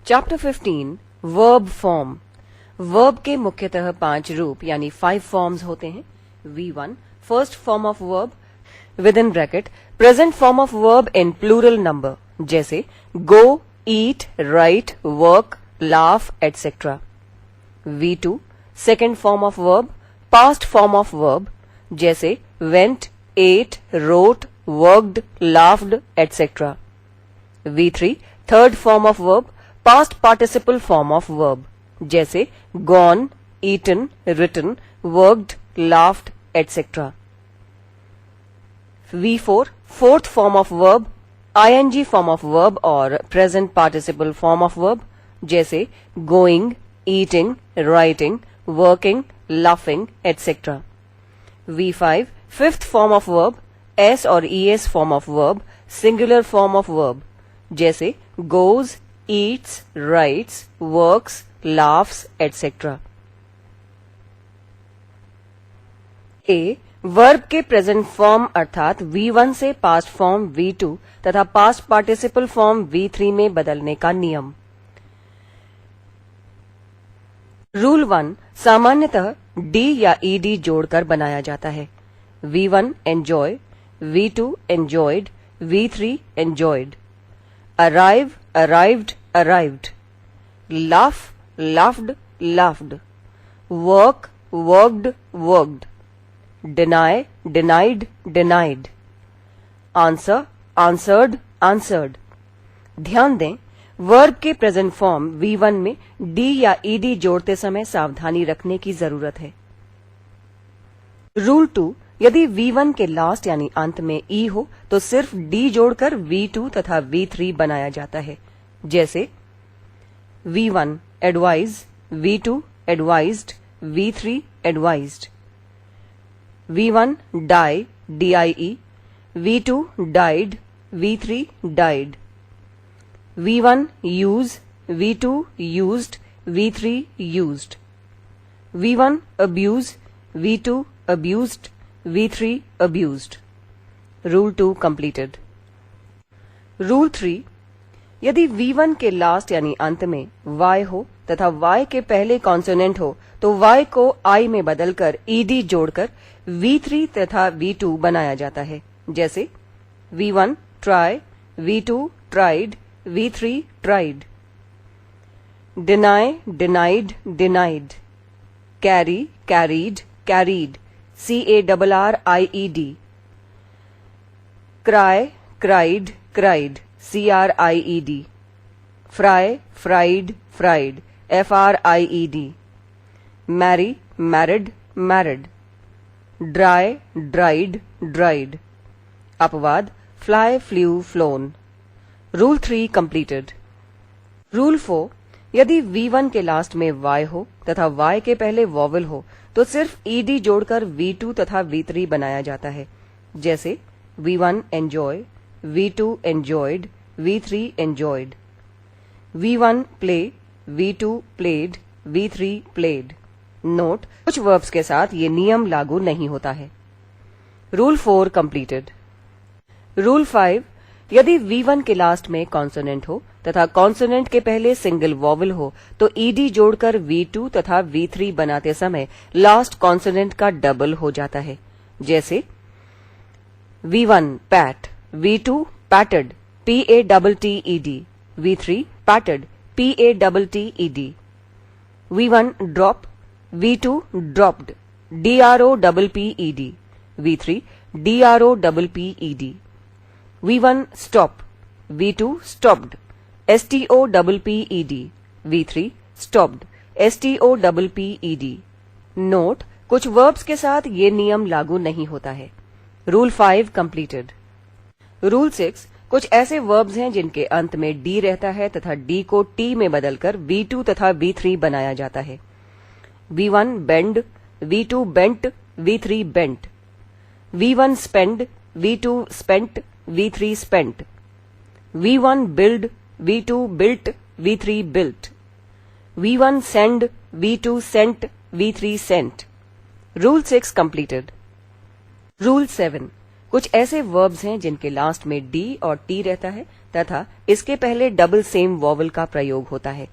Chapter 15 verb form. Verb के मुख्यतः 5 रूप यानी 5 फॉर्म्स होते हैं। V1 first form of verb with in bracket present form of verb in plural number, जैसे go, eat, write, work, laugh etcetera. V2 second form of verb past form of verb, जैसे went, ate, wrote, worked, laughed etcetera. V3 third form of verb past participle form of verb, जैसे gone, eaten, written, worked, laughed etcetera. V4 fourth form of verb ing form of verb और present participle form of verb, जैसे going, eating, writing, working, laughing etcetera. V5 fifth form of verb s और es form of verb singular form of verb, जैसे goes, eats, writes, works, laughs etcetera. A verb के present form अर्थात V1 से past form V2 तथा past participle form V3 में बदलने का नियम। रूल 1 सामान्यतः D या ED जोड़कर बनाया जाता है। V1 enjoy, V2 enjoyed, V3 enjoyed. Arrive, arrived, arrived. Laugh, laughed, laughed. Work, worked, worked. Deny, denied, denied. Answer, answered, answered. ध्यान दें, वर्ब के प्रेजेंट फॉर्म V1 में D या ED जोड़ते समय सावधानी रखने की जरूरत है। रूल 2 यदि V1 के लास्ट यानी अंत में E हो तो सिर्फ D जोड़कर V2 तथा V3 बनाया जाता है, जैसे V1 advise, V2 advised, V3 advised. V1 die, DIE, V2 died, V3 died। V1 use, V2 used, V3 used। V1 abuse, V2 abused, V3 abused। Rule 2 completed। Rule 3 यदि V1 के last यानी अंत में Y हो तथा Y के पहले consonant हो तो Y को I में बदलकर ED जोड़कर V3 तथा V2 बनाया जाता है, जैसे V1 try, V2 tried, V3 tried। deny, denied, denied। carry, carried, carried, CARRIED। cry, cried, cried, CRIED। fry, fried, fried, FRIED। marry, married, married। dry, dried, dried। अपवाद fly, flew, flown। Rule 3 completed। Rule 4 यदि V1 के last में Y हो तथा Y के पहले vowel हो तो सिर्फ ED जोड़कर V2 तथा V3 बनाया जाता है, जैसे V1 enjoy, V2 enjoyed, V3 enjoyed। V1 play, V2 played, V3 played। Note, कुछ वर्ब्स के साथ ये नियम लागू नहीं होता है। Rule 4 completed। रूल 5 यदि V1 के लास्ट में कॉन्सोनेंट हो तथा कॉन्सोनेंट के पहले सिंगल वॉवल हो तो ED जोड़कर V2 तथा V3 बनाते समय लास्ट कॉन्सोनेंट का डबल हो जाता है, जैसे V1 pat, V2 patted, PATTED, V3 patted, PATTED। V1 drop, V2 dropped, DROPPED, V3 DROPPED। V1 stop, V2 stopped, STOPPED, V3 stopped, STOPPED। Note, कुछ वर्ब्स के साथ ये नियम लागू नहीं होता है। Rule 5 completed। रूल 6 कुछ ऐसे वर्ब्स हैं जिनके अंत में D रहता है तथा D को T में बदलकर V2 तथा V3 बनाया जाता है। V1 bend, V2 bent, V3 bent। V1 spend, V2 spent, V3 spent। V1 build, V2 built, V3 built। V1 send, V2 sent, V3 sent। Rule 6 completed। Rule 7 कुछ ऐसे verbs हैं जिनके लास्ट में D और T रहता है तथा इसके पहले डबल सेम वॉवल का प्रयोग होता है,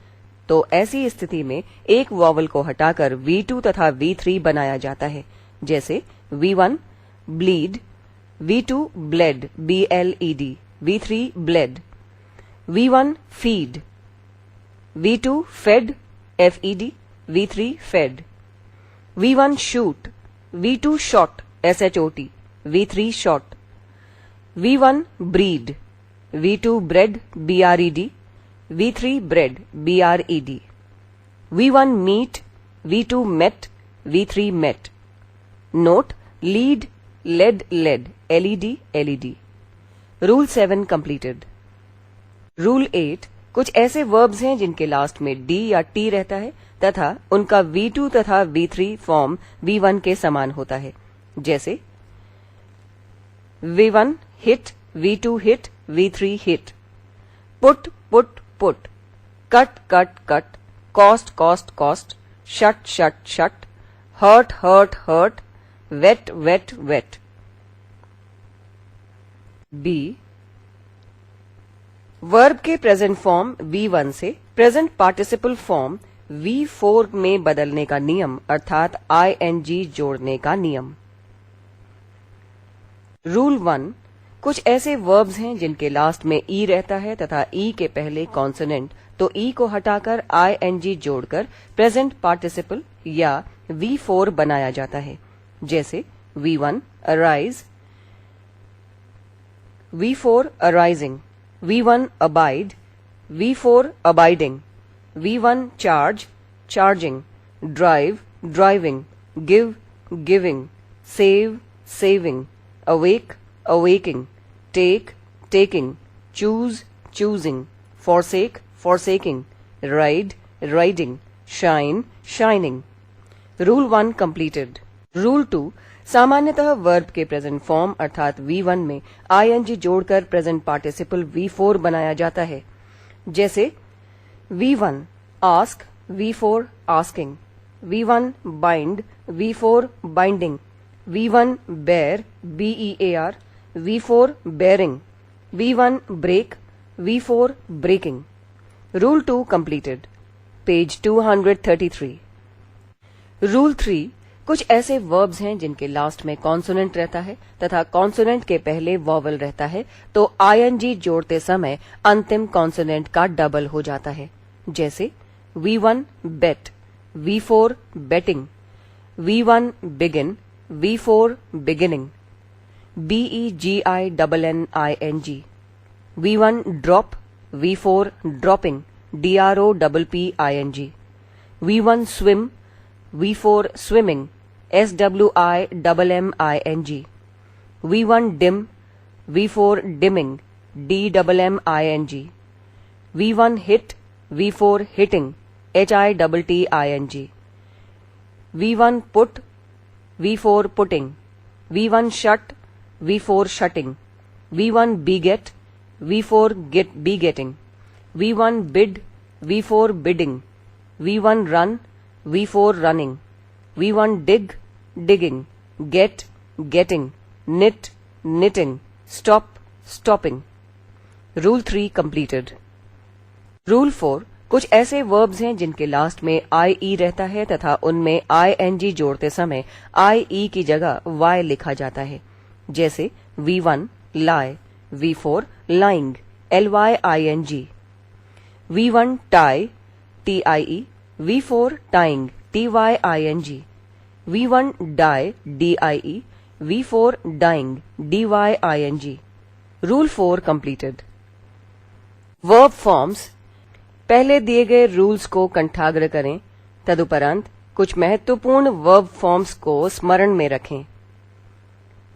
तो ऐसी स्थिति में एक वॉवल को हटाकर V2 तथा V3 बनाया जाता है, जैसे V1 bleed, V2 bled BLED, V3 bled, V1 feed, V2 fed FED, V3 fed, V1 shoot, V2 shot SHOT, V3 shot, V1 breed, V2 bred BRED, V3 bred BRED, V1 meet, V2 met, V3 met. Note, lead, led, led, LED, LED. Rule 7 completed. Rule 8 कुछ ऐसे verbs हैं जिनके last में D या T रहता है तथा उनका V2 तथा V3 फॉर्म V1 के समान होता है, जैसे V1 hit, V2 hit, V3 hit, put, put, put, cut, cut, cut, cost, cost, cost, shut, shut, shut, hurt, hurt, hurt, wet, wet, wet. B. Verb के प्रेजेंट फॉर्म V1 से present participle form V4 में बदलने का नियम अर्थात ing जोड़ने का नियम। रूल 1 कुछ ऐसे वर्ब्स हैं जिनके लास्ट में ई रहता है तथा ई के पहले कॉन्सोनेंट, तो ई को हटाकर ing जोड़कर प्रेजेंट पार्टिसिपल या V4 बनाया जाता है, जैसे V1 arise, V4 arising, V1 abide, V4 abiding, V1 charge, charging, drive, driving, give, giving, save, saving, awake, awaking, take, taking, choose, choosing, forsake, forsaking, ride, riding, shine, shining. Rule 1 completed. Rule 2 सामान्यतः verb के present form अर्थात V1 में ing जोड़कर present participle V4 बनाया जाता है, जैसे V1 ask, V4 asking, V1 bind, V4 binding, V1 bear, BEAR, V4 bearing, V1 break, V4 breaking. Rule 2 completed. Page 233. Rule 3 कुछ ऐसे वर्ब्स हैं जिनके लास्ट में कॉन्सोनेंट रहता है तथा कॉन्सोनेंट के पहले वॉवल रहता है, तो ing जोड़ते समय अंतिम कॉन्सोनेंट का डबल हो जाता है, जैसे V1 bet, V4 betting, V1 begin, V4 beginning, BEGINNING, V1 drop, V4 dropping, DROPPING, V1 swim, V4 swimming, SWIMMING, V1 dim, V4 dimming, DMMING, V1 hit, V4 hitting, HITTING, V1 put, V4 putting, V1 shut, V4 shutting, V1 beget, V4 begetting, V1 bid, V4 bidding, V1 run, V4 running, V1 dig, digging, get, getting, knit, knitting, stop, stopping. Rule 3 completed. Rule 4 कुछ ऐसे verbs हैं जिनके last में IE रहता है तथा उनमें ing जोड़ते समय IE की जगह Y लिखा जाता है, जैसे V1 lie, V4 lying, LYING, V1 tie, TIE, V4 tying, TYING, V1 die, DIE, V4 dying, DYING. Rule 4 completed. Verb forms. पहले दिए गए रूल्स को कंठाग्र करें, तदुपरांत कुछ महत्वपूर्ण वर्ब फॉर्म्स को स्मरण में रखें।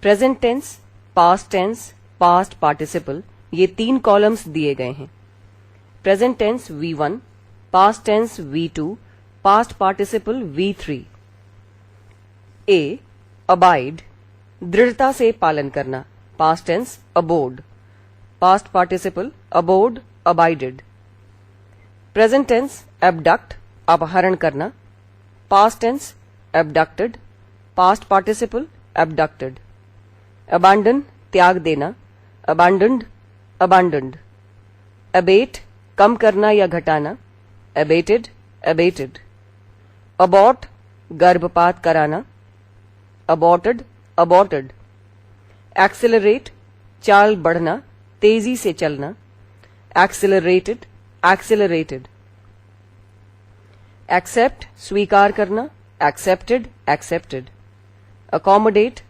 Present tense, past tense, past participle, ये 3 कॉलम्स दिए गए हैं। Present tense V1, past tense V2, past participle V3। A. Abide, दृढ़ता से पालन करना, past tense abode, past participle abode, abided. Present tense abduct, अपहरण करना, past tense abducted, past participle abducted. Abandon, त्याग देना, अबांडन्ड, अबांडन्ड। abate कम करना या घटाना, abated, abated. abort गर्भपात कराना, aborted, aborted. accelerate चाल बढ़ना, तेजी से चलना, accelerated, accelerated. accept स्वीकार करना, accepted, accepted. accommodate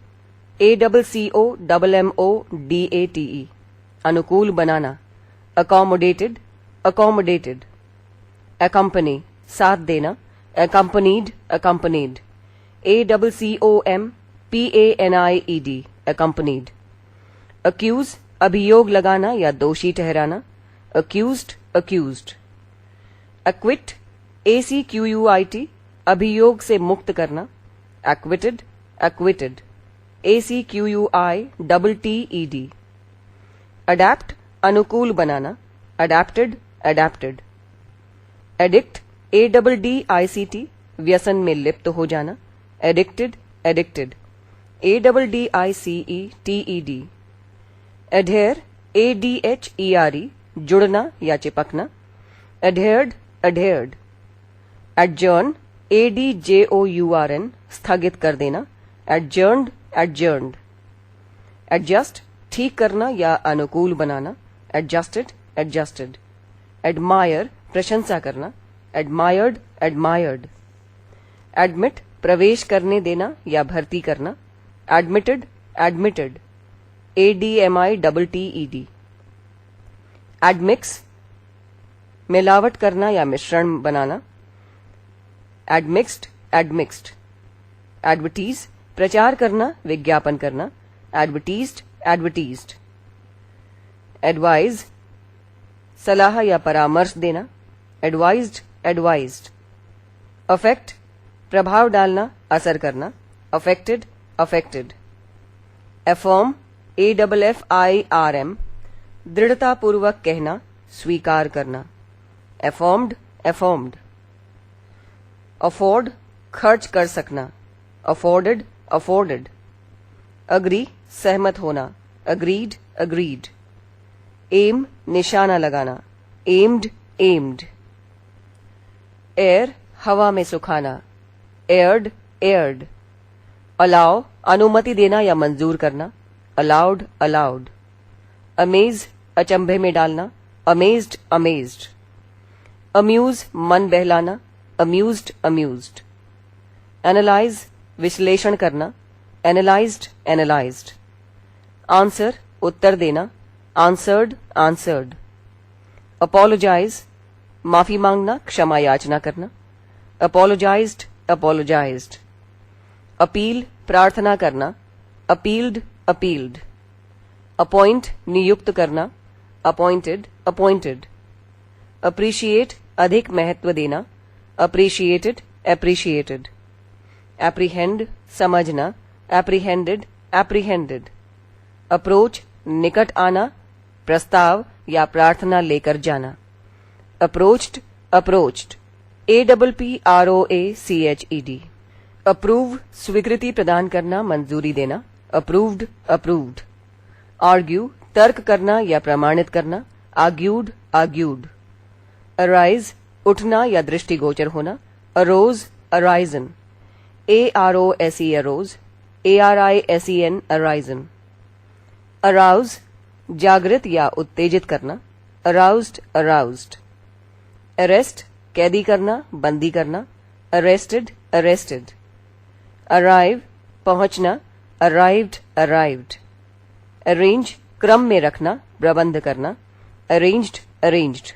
ACCOMMODATE अनुकूल बनाना, accommodated, accommodated. accompany साथ देना, accompanied, accompanied. ACCOMPANIED accompanied. accuse अभियोग लगाना या दोषी ठहराना, accused, accused. acquit ACQUIT अभियोग से मुक्त करना, acquitted, acquitted. ACQUITTED. adapt अनुकूल बनाना, adapted, adapted. addict ADDICT व्यसन में लिप्त हो जाना, addicted, addicted. ADDICETED. adhere ADHERE जुड़ना या चिपकना, adhered, adhered. adjourn ADJOURN स्थगित कर देना, adjourned, adjourned. adjust ठीक करना या अनुकूल बनाना, adjusted, adjusted. admire प्रशंसा करना, admired, admired. admit प्रवेश करने देना या भर्ती करना, admitted, admitted. ADMITTED. admix मिलावट करना या मिश्रण बनाना, admixed, admixed. advertise प्रचार करना, विज्ञापन करना, advertised, advertised. advise सलाह या परामर्श देना, advised, advised. affect प्रभाव डालना, असर करना, affected, affected. affirm AFFIRM दृढ़तापूर्वक कहना, स्वीकार करना, affirmed, affirmed. afford खर्च कर सकना, afforded, afforded. agree सहमत होना, agreed, agreed. aim निशाना लगाना, aimed, aimed. air हवा में सुखाना, aired, aired. allow अनुमति देना या मंजूर करना, allowed, allowed. amaze अचंभे में डालना, amazed, amazed. amuse मन बहलाना, amused, amused. analyze विश्लेषण करना, analyzed, analyzed. answer उत्तर देना, answered, answered. apologize माफी मांगना, क्षमा याचना करना, apologized, apologized. appeal प्रार्थना करना, appealed, appealed. appoint नियुक्त करना, appointed, appointed. appreciate अधिक महत्व देना, appreciated, appreciated. apprehend समझना, apprehended, apprehended. approach निकट आना, प्रस्ताव या प्रार्थना लेकर जाना, approached, approached. APPROACHED. approve स्वीकृति प्रदान करना, मंजूरी देना, approved, approved. argue तर्क करना या प्रमाणित करना, argued, argued. arise उठना या दृष्टिगोचर होना, arose, arisen. AROSE arose, ARISEN arisen. arouse जागृत या उत्तेजित करना, aroused, aroused. arrest कैदी करना, बंदी करना, arrested, arrested. arrive पहुंचना, arrived, arrived. arrange क्रम में रखना, प्रबंध करना, arranged, arranged.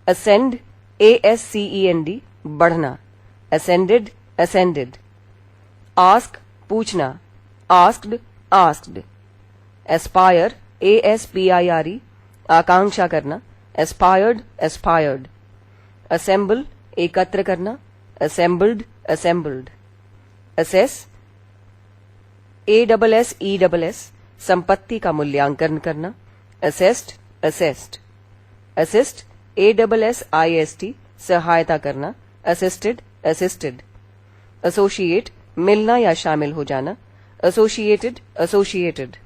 ascend ASCEND बढ़ना, ascended, ascended. ask पूछना, asked, asked. aspire ASPIRE आकांक्षा करना, aspired, aspired. assemble एकत्र करना, assembled, assembled. assess ASSESS संपत्ति का मूल्यांकन करना, assessed, assessed. assist ASSIST सहायता करना, assisted, assisted. associate मिलना या शामिल हो जाना, associated, associated.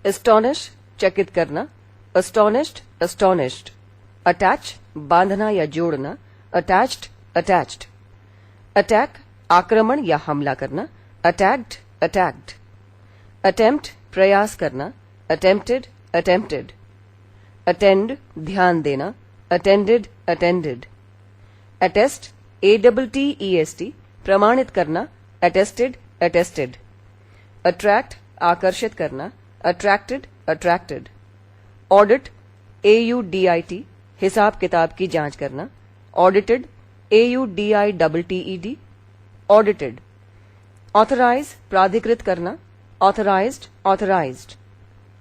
astonish चकित करना, astonished, astonished. अटैच बांधना या जोड़ना, अटैच्ड अटैच्ड। अटैक आक्रमण या हमला करना, अटैक्ड अटैक्ड। अटेम्प्ट प्रयास करना, अटेम्प्टेड अटेम्प्टेड। अटेंड ध्यान देना, अटेंडेड अटेंडेड। अटेस्ट ATTEST प्रमाणित करना, अटेस्टेड अटेस्टेड। अट्रैक्ट आकर्षित करना, अट्रैक्टेड अट्रैक्टेड। ऑडिट AUDIT हिसाब किताब की जांच करना, ऑडिटेड AUDITTED ऑडिटेड। ऑथराइज प्राधिकृत करना, ऑथराइज्ड ऑथराइज्ड।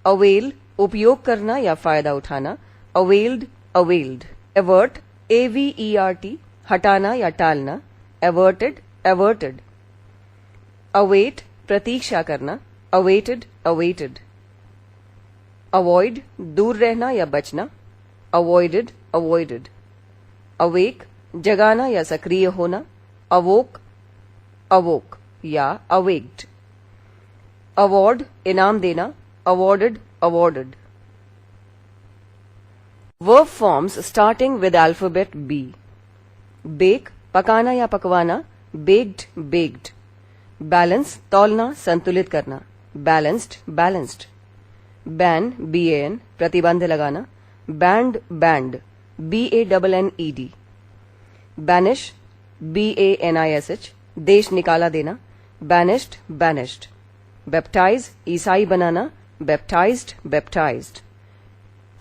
अवेल उपयोग करना या फायदा उठाना, अवेल्ड अवेल्ड। एवर्ट AVERT हटाना या टालना, एवर्टेड एवर्टेड। अवेट प्रतीक्षा करना, अवेटेड अवेटेड। अवॉइड दूर रहना या बचना, अवॉइडेड अवॉइडेड। अवेक जगाना या सक्रिय होना, अवोक अवोक या अवेक्ड। अवॉर्ड इनाम देना, awarded awarded. Verb forms starting with alphabet B। Bake पकाना या पकवाना, बेक्ड बेक्ड। बैलेंस तौलना संतुलित करना, बैलेंस्ड बैलेंस्ड। बैन BAN प्रतिबंध लगाना, banned banned BANNED। Banish BANISH देश निकाला देना, बैनिश्ड बैनिश्ड। बैप्टाइज ईसाई बनाना, baptised baptised.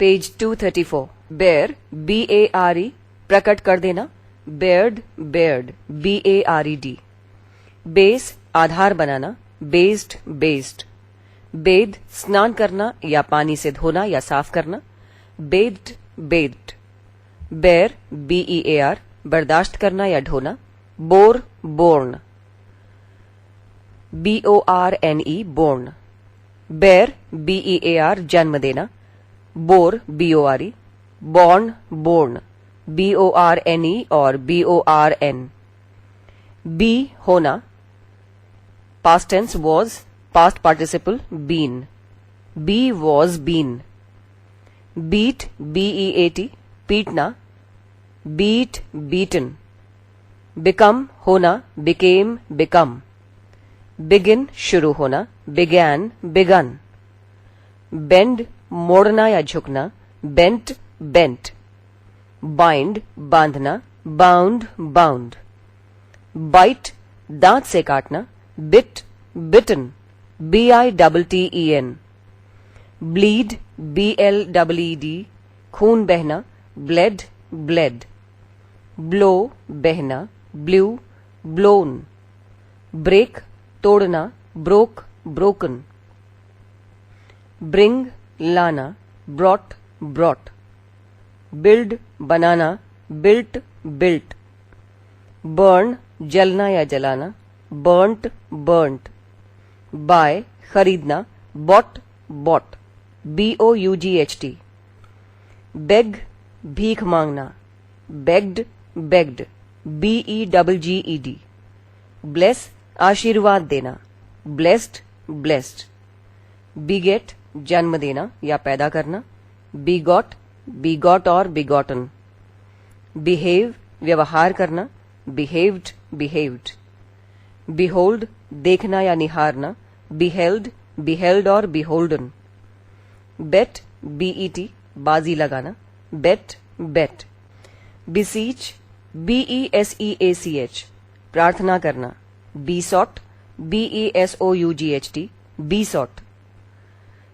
Page 234। Bare BARE प्रकट कर देना, बेयर्ड बेयर्ड BARED। बेस आधार बनाना, बेस्ड बेस्ड। बेद स्नान करना या पानी से धोना या साफ करना, बेद्ड बेद्ड। बेर BEAR बर्दाश्त करना या ढोना, बोर बोर्न BORNE बोर्न। बेर BEAR जन्म देना, bore BORE। Born born BORNE और BORN। बी होना, past tense was, past participle been, B was been। Beat BEAT पीटना, beat beaten। बिकम होना, became become। बिगिन शुरू होना, began begun। बेंड मोड़ना या झुकना, bent bent। बाइंड बांधना, bound bound। बाइट दांत से काटना, bit bitten BITTEN। Bleed BLEED खून बहना, ब्लेड ब्लेड। ब्लो बहना, ब्लू ब्लोन। ब्रेक तोड़ना, ब्रोक ब्रोकन। ब्रिंग लाना, ब्रॉट ब्रॉट। बिल्ड बनाना, बिल्ट बिल्ट। बर्न जलना या जलाना, बर्न्ट बर्न्ट। बाय खरीदना, बॉट बॉट BOUGHT। बेग भीख मांगना, बेग्ड बेग्ड BEGGED। ब्लेस आशीर्वाद देना, ब्लेस्ड ब्लेस्ड। बिगेट जन्म देना या पैदा करना, बिगॉट बिगॉट और बिगॉटन। बिहेव व्यवहार करना, बिहेव्ड बिहेव्ड। बिहोल्ड देखना या निहारना, बिहेल्ड बिहेल्ड और बिहोल्डन। बेट BET बाजी लगाना, बेट बेट। बिसीच BESEACH प्रार्थना करना, बीसॉट BESOUGHT बीसॉट।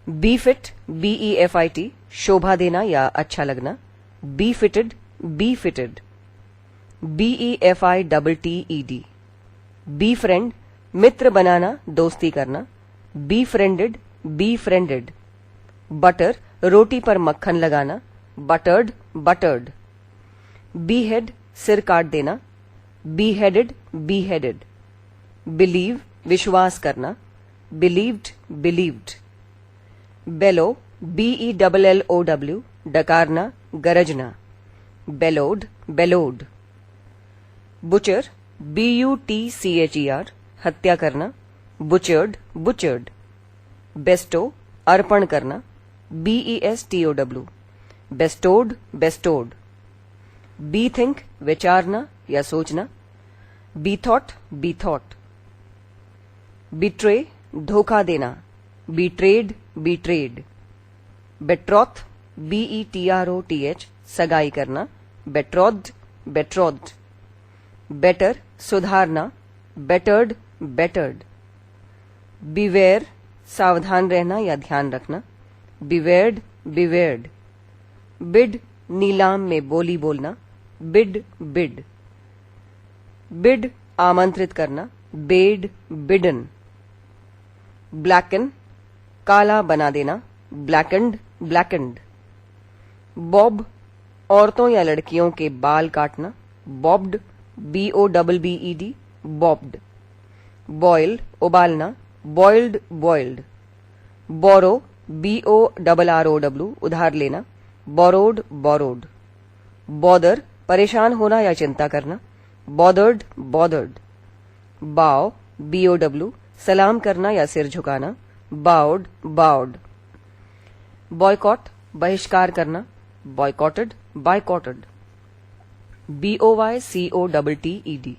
बीफिट BEFIT शोभा देना या अच्छा लगना, befitted befitted. BEFITTED। Befriend मित्र बनाना, दोस्ती करना, befriended befriended. Butter रोटी पर मक्खन लगाना, बटर्ड बटर्ड। बी हेड सिर काट देना, be headed be headed. Believe विश्वास करना, बिलीव्ड बिलीव्ड। बेलो BELLOW डकारना, गरजना, बेलोड बेलोड। बुचर BUTCHER हत्या करना, बुचर्ड बुचर्ड। बेस्टो अर्पण करना, BESTOW bestowed bestowed. Bethink विचारना या सोचना, bethought bethought. Betray धोखा देना, बीट्रेड बीट्रेड। बेट्रॉथ BETROTH सगाई करना, बेट्रॉथ बेट्रॉथ। बेटर सुधारना, बेटर्ड बेटर्ड। बिवेयर सावधान रहना या ध्यान रखना, बिवेयर्ड बिवेयर्ड। बिड नीलाम में बोली बोलना, बिड बिड। बिड आमंत्रित करना, बेड बिडन। ब्लैकन काला बना देना, ब्लैकेंड ब्लैकेंड। बॉब औरतों या लड़कियों के बाल काटना, बॉब्ड BOBBED बॉब्ड। बॉयल उबालना, बॉइल्ड बॉइल्ड। बोरो BORROW उधार लेना, बोरोड बोरोड। बॉदर परेशान होना या चिंता करना, बॉदर्ड बॉदर्ड। बाव BOW सलाम करना या सिर झुकाना, बाउड बाउड। बॉयकॉट बहिष्कार करना, बॉयकॉटेड बायकॉटेड। BOYCOTTED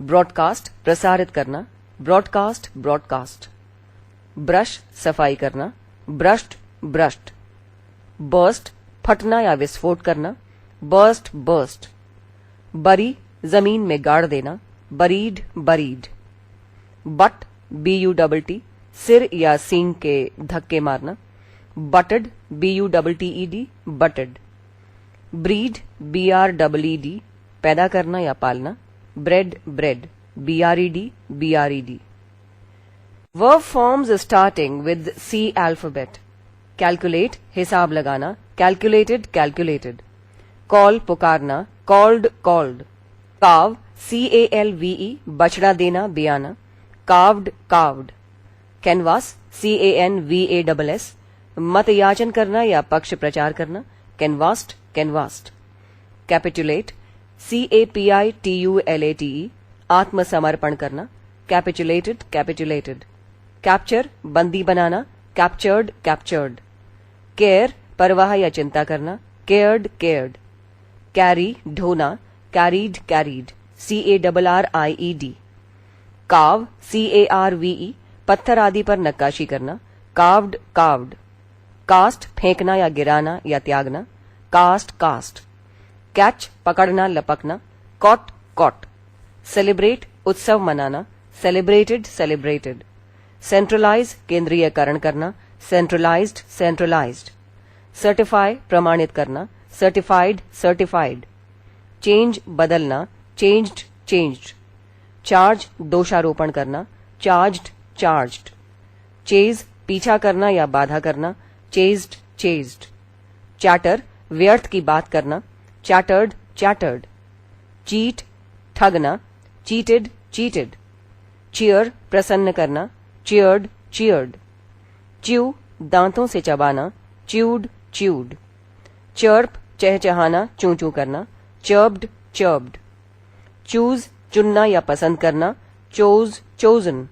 ब्रॉडकास्ट प्रसारित करना, ब्रॉडकास्ट ब्रॉडकास्ट। ब्रश सफाई करना, ब्रश्ड ब्रश्ड। बर्स्ट फटना या विस्फोट करना, बर्स्ट बर्स्ट। बरी जमीन में गाड़ देना, बरीड बरीड। बट BUTT सिर या सींग के धक्के मारना, butted BUTTED butted. Breed BREED पैदा करना या पालना, bred bred BRED BRED। Verb forms starting with C alphabet। Calculate हिसाब लगाना, कैलकुलेटेड कैलकुलेटेड। कॉल पुकारना, कॉल्ड कॉल्ड। काव CALVE बछड़ा देना बियाना, कार्व्ड कार्व्ड। कैनवास CANVASS मत याचन करना या पक्ष प्रचार करना, कैनवास्ड कैनवास्ड। कैपिटुलेट CAPITULATE आत्मसमर्पण करना, कैपिटुलेटेड कैपिटुलेटेड। कैप्चर बंदी बनाना, कैप्चर्ड कैप्चर्ड। केयर परवाह या चिंता करना, केयर्ड केयर्ड। कैरी ढोना, carried carried CARRIED। Carve CARVE पत्थर आदि पर नक्काशी करना, कार्व्ड कार्व्ड। कास्ट फेंकना या गिराना या त्यागना, कास्ट कास्ट। कैच पकड़ना लपकना, कॉट कॉट। सेलिब्रेट उत्सव मनाना, सेलिब्रेटेड सेलिब्रेटेड। सेंट्रलाइज केंद्रीयकरण करना, सेंट्रलाइज्ड सेंट्रलाइज्ड। सर्टिफाई प्रमाणित करना, सर्टिफाइड सर्टिफाइड। चेंज बदलना, चेंज्ड चेंज्ड। चार्ज दोषारोपण करना, चार्ज्ड चार्ज्ड। चेज पीछा करना या बाधा करना, चेज्ड चेज्ड। चैटर व्यर्थ की बात करना, चैटर्ड चैटर्ड। चीट ठगना, चीटेड चीटेड। चीयर प्रसन्न करना, चीयर्ड चीयर्ड। च्यू दांतों से चबाना, च्यूड च्यूड। चर्प चहचहाना चूं चूं करना, चर्ब्ड चर्ब्ड। चूज चुनना या पसंद करना, चोज चोजन।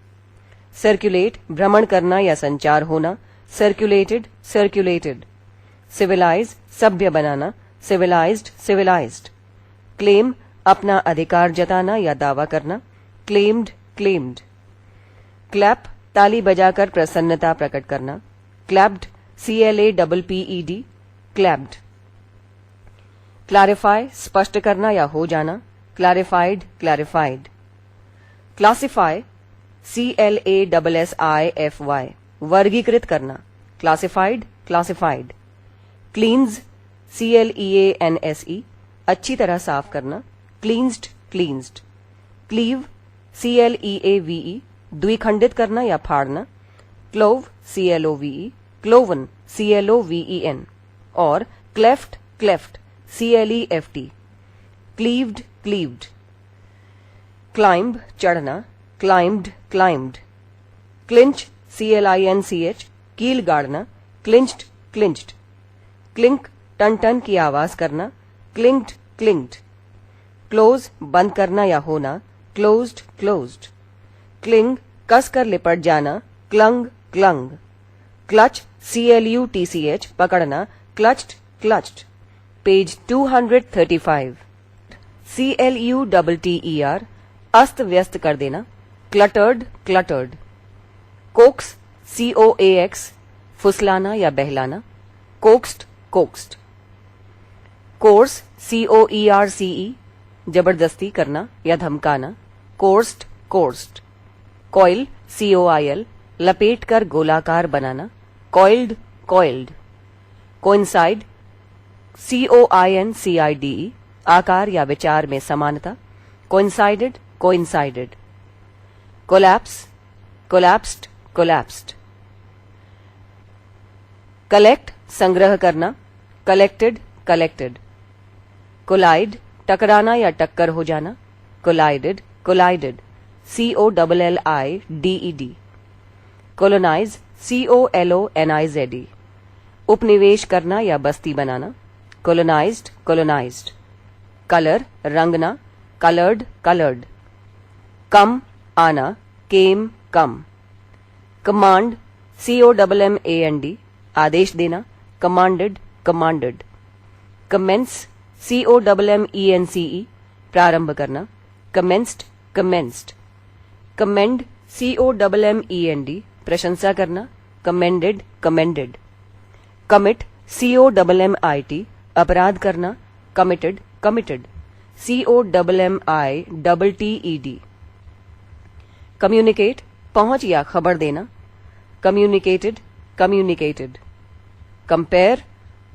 सर्कुलेट भ्रमण करना या संचार होना, सर्कुलेटेड सर्कुलेटेड। सिविलाइज सभ्य बनाना, सिविलाइज्ड सिविलाइज्ड। क्लेम अपना अधिकार जताना या दावा करना, क्लेम्ड क्लेम्ड। क्लैप ताली बजाकर प्रसन्नता प्रकट करना, क्लैप्ड CLAPPED क्लैप्ड। क्लैरिफाई स्पष्ट करना या हो जाना, क्लैरिफाइड क्लैरिफाइड। क्लासिफाई CLASSIFY वर्गीकृत करना, क्लासिफाइड क्लासिफाइड। क्लींस CLEANSE अच्छी तरह साफ करना, क्लींस्ड क्लींस्ड। क्लीव CLEAVE द्विखंडित करना या फाड़ना, क्लोव CLOVE क्लोवन CLOVEN। और cleft cleft CLEFT cleaved cleaved. Climb चढ़ना, क्लाइंब्ड क्लाइंब्ड। क्लिंच CLINCH कील गाड़ना, क्लिंच्ड क्लिंच्ड। क्लिंक टन टन की आवाज करना, क्लिंक्ड क्लिंक्ड। क्लोज बंद करना या होना, क्लोज्ड क्लोज्ड। क्लिंग कस कर लिपट जाना, क्लंग क्लंग। क्लच CLUTCH पकड़ना, क्लच्ड क्लच्ड। पेज 235. CLUTTER अस्त व्यस्त कर देना, cluttered cluttered. coax COAX फुसलाना या बहलाना, coaxed coaxed. coerce COERCE जबरदस्ती करना या धमकाना, coerced coerced. coil COIL लपेट कर गोलाकार बनाना, coiled coiled. coincide COINCIDE आकार या विचार में समानता, coincided coincided. collapse collapsed collapsed. collect संग्रह करना, collected collected. collide टकराना या टक्कर हो जाना, collided collided. COLLIDED. colonize COLONIZE उपनिवेश करना या बस्ती बनाना, colonized colonized. color रंगना, colored colored. come आना, came come. command COMMAND आदेश देना, commanded commanded. commence COMMENCE प्रारंभ करना, commenced commenced. commend COMMEND प्रशंसा करना, commended commended. commit COMMIT अपराध करना, committed committed. COMMITTED. communicate पहुंच या खबर देना, communicated communicated. compare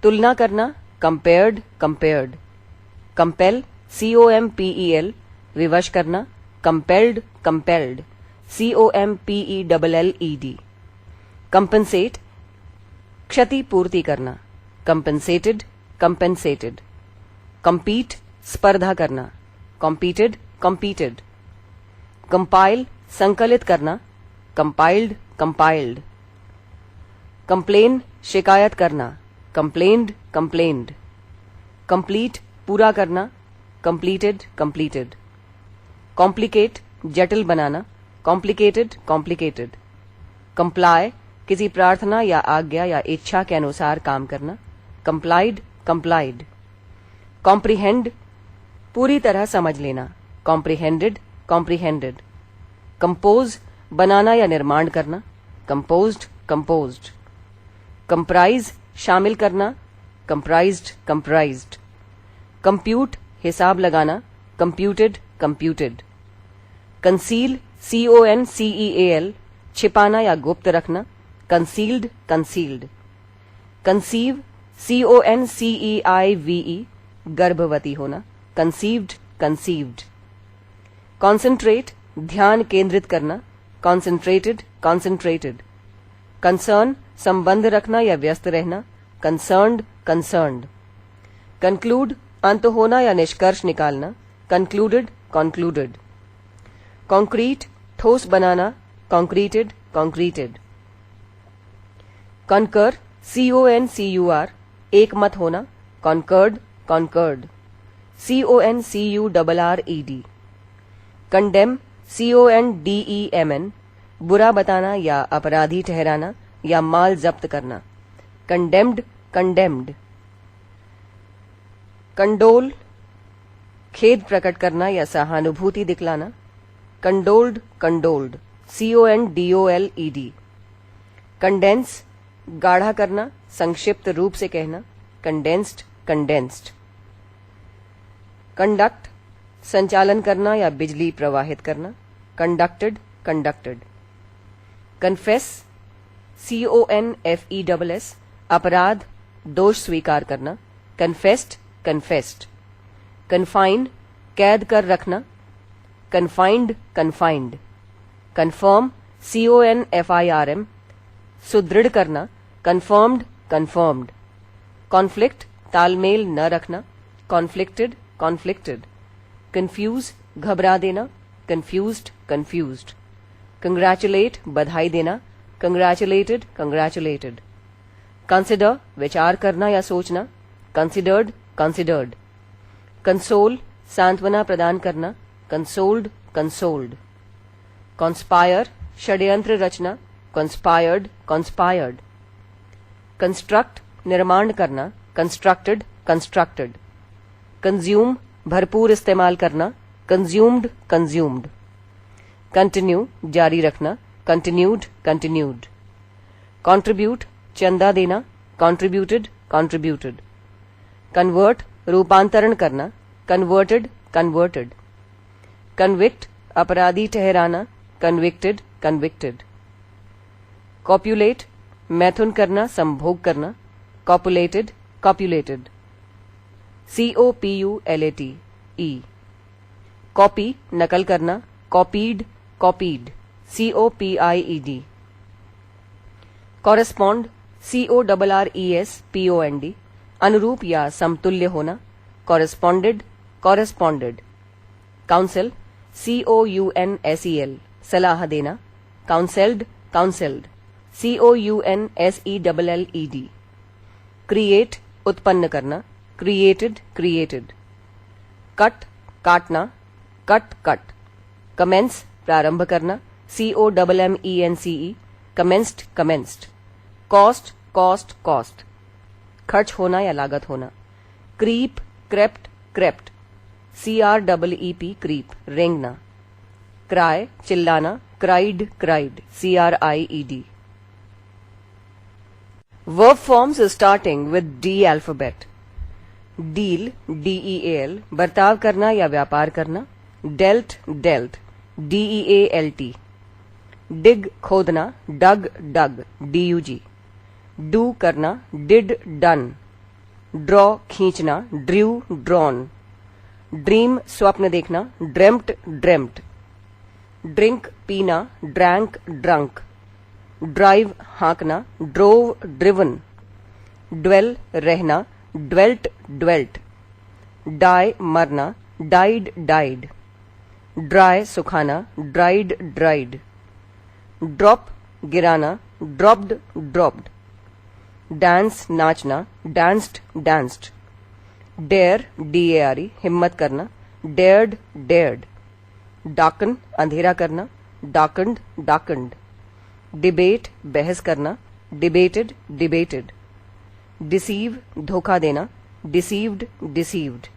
तुलना करना, compared compared. compel COMPEL विवश करना, compelled compelled. COMPELLED. compensate क्षति पूर्ति करना, compensated compensated. compete स्पर्धा करना, competed competed. compile संकलित करना, compiled compiled. complain शिकायत करना, complained complained. complete पूरा करना, completed completed. complicate जटिल बनाना, complicated complicated. comply किसी प्रार्थना या आज्ञा या इच्छा के अनुसार काम करना, complied complied. comprehend पूरी तरह समझ लेना, comprehended comprehended. compose बनाना या निर्माण करना, composed composed. comprise शामिल करना, comprised comprised. compute हिसाब लगाना, computed computed. conceal CONCEAL छिपाना या गुप्त रखना, concealed concealed. conceive CONCEIVE गर्भवती होना, conceived conceived. concentrate ध्यान केंद्रित करना, concentrated concentrated. concern संबंध रखना या व्यस्त रहना, concerned concerned. conclude अंत होना या निष्कर्ष निकालना, concluded concluded. concrete ठोस बनाना, concreted concreted. concur CONCUR एक मत होना, concurred concurred. CONCURRED. condemn CONDEMN बुरा बताना या अपराधी ठहराना या माल जब्त करना, condemned condemned. condole खेद प्रकट करना या सहानुभूति दिखलाना, condoled condoled. CONDOLED. condense गाढ़ा करना, संक्षिप्त रूप से कहना, condensed condensed. conduct संचालन करना या बिजली प्रवाहित करना, conducted conducted. confess CONFESS अपराध दोष स्वीकार करना, confessed confessed. confine कैद कर रखना, confined confined. confirm CONFIRM सुदृढ़ करना, confirmed confirmed. conflict तालमेल न रखना, conflicted conflicted. confuse घबरा देना, confused confused. congratulate बधाई देना, congratulated congratulated. consider विचार करना या सोचना, considered considered. console सांत्वना प्रदान करना, consoled consoled. conspire षड्यंत्र रचना, conspired conspired. construct निर्माण करना, constructed कंस्ट्रक्टेड. कंज्यूम भरपूर इस्तेमाल करना, कंज्यूम्ड कंज्यूम्ड. कंटिन्यू जारी रखना, कंटिन्यूड कंटिन्यूड. कंट्रीब्यूट चंदा देना, कंट्रीब्यूटेड कंट्रीब्यूटेड. कन्वर्ट रूपांतरण करना, कन्वर्टेड कन्वर्टेड. कन्विक्ट अपराधी ठहराना, कन्विक्टेड कन्विक्टेड. कॉपुलेट मैथुन करना, संभोग करना, कॉपुलेटेड कॉपुलेटेड. COPULATE ई. कॉपी नकल करना, copied copied, COPIED. Correspond CORRESPOND अनुरूप या समतुल्य होना, कॉरेस्पॉन्डेड कॉरेस्पॉन्डेड. काउंसिल COUNSEL सलाह देना, काउंसेल्ड काउंसेल्ड, COUNSELLED. क्रिएट उत्पन्न करना, क्रिएटेड क्रिएटेड. कट काटना, कट कट. कमेंस प्रारंभ करना, COMMENCE commenced commenced. Cost cost cost खर्च होना या लागत होना. Creep crept crept, CREEP creep रेंगना. क्राई चिल्लाना, cried cried, CRIED. Verb forms starting with D alphabet. Deal DEAL बर्ताव करना या व्यापार करना, dealt dealt, DEALT. Dig खोदना, dug dug, DUG. Do करना, did done. Draw खींचना, drew drawn. Dream स्वप्न देखना, dreamt dreamt. Drink पीना, drank drunk. ड्राइव हाँकना, ड्रोव ड्रिवन. ड्वेल रहना, ड्वेल्ट ड्वेल्ट. डाई मरना, डाइड डाइड. ड्राई सुखाना, ड्राइड ड्राइड. ड्रॉप गिराना, ड्रॉप्ड ड्रॉप्ड. डांस नाचना, डांस्ड डांस्ड. डेयर DARE हिम्मत करना, डेयर्ड डेयर्ड. डाकन अंधेरा करना, डाकंड डाकंड. डिबेट बहस करना, डिबेटेड डिबेटेड. डिसीव धोखा देना, डिसीव्ड डिसीव्ड.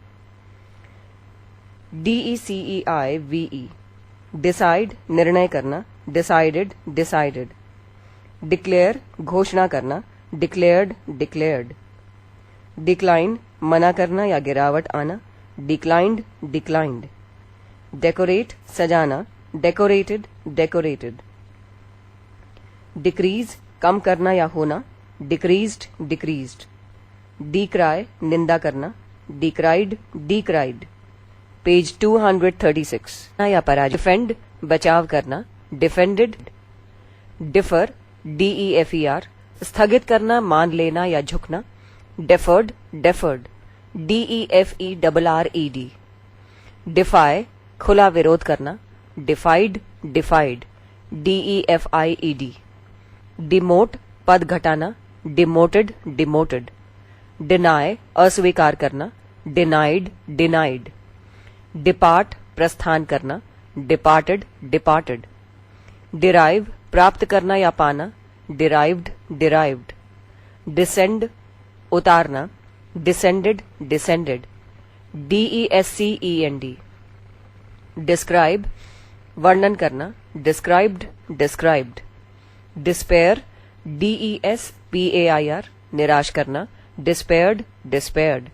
DECEIVE डिसाइड निर्णय करना, डिसाइडेड डिसाइडेड. डिक्लेयर घोषणा करना, डिक्लेयर्ड डिक्लेयर्ड. डिक्लाइन मना करना या गिरावट आना, डिक्लाइंड डिक्लाइंड. डेकोरेट सजाना, डेकोरेटेड डेकोरेटेड. डिक्रीज कम करना या होना, डिक्रीज्ड डिक्रीज्ड. डिक्राई निंदा करना, डिक्राइड डिक्राइड. पेज 236 या पराजय. डिफेंड बचाव करना, डिफेंडेड. डिफर DEFER स्थगित करना, मान लेना या झुकना, डेफर्ड डेफर्ड, DEFERRED. डिफाई खुला विरोध करना, डिफाइड डिफाइड, DEFIED. डिमोट पद घटाना, डिमोटेड डिमोटेड. डिनाय अस्वीकार करना, डिनाइड डिनाइड. डिपार्ट प्रस्थान करना, डिपार्टेड डिपार्टेड. डिराइव प्राप्त करना या पाना, डिराइव्ड डिराइव्ड. डिसेंड उतारना, डिसेंडेड डिसेंडेड, DESCEND. डिस्क्राइब वर्णन करना, डिस्क्राइब्ड डिस्क्राइब्ड. डिस्पेयर DESPAIR निराश करना, डिस्पेयर्ड डिस्पेयर्ड.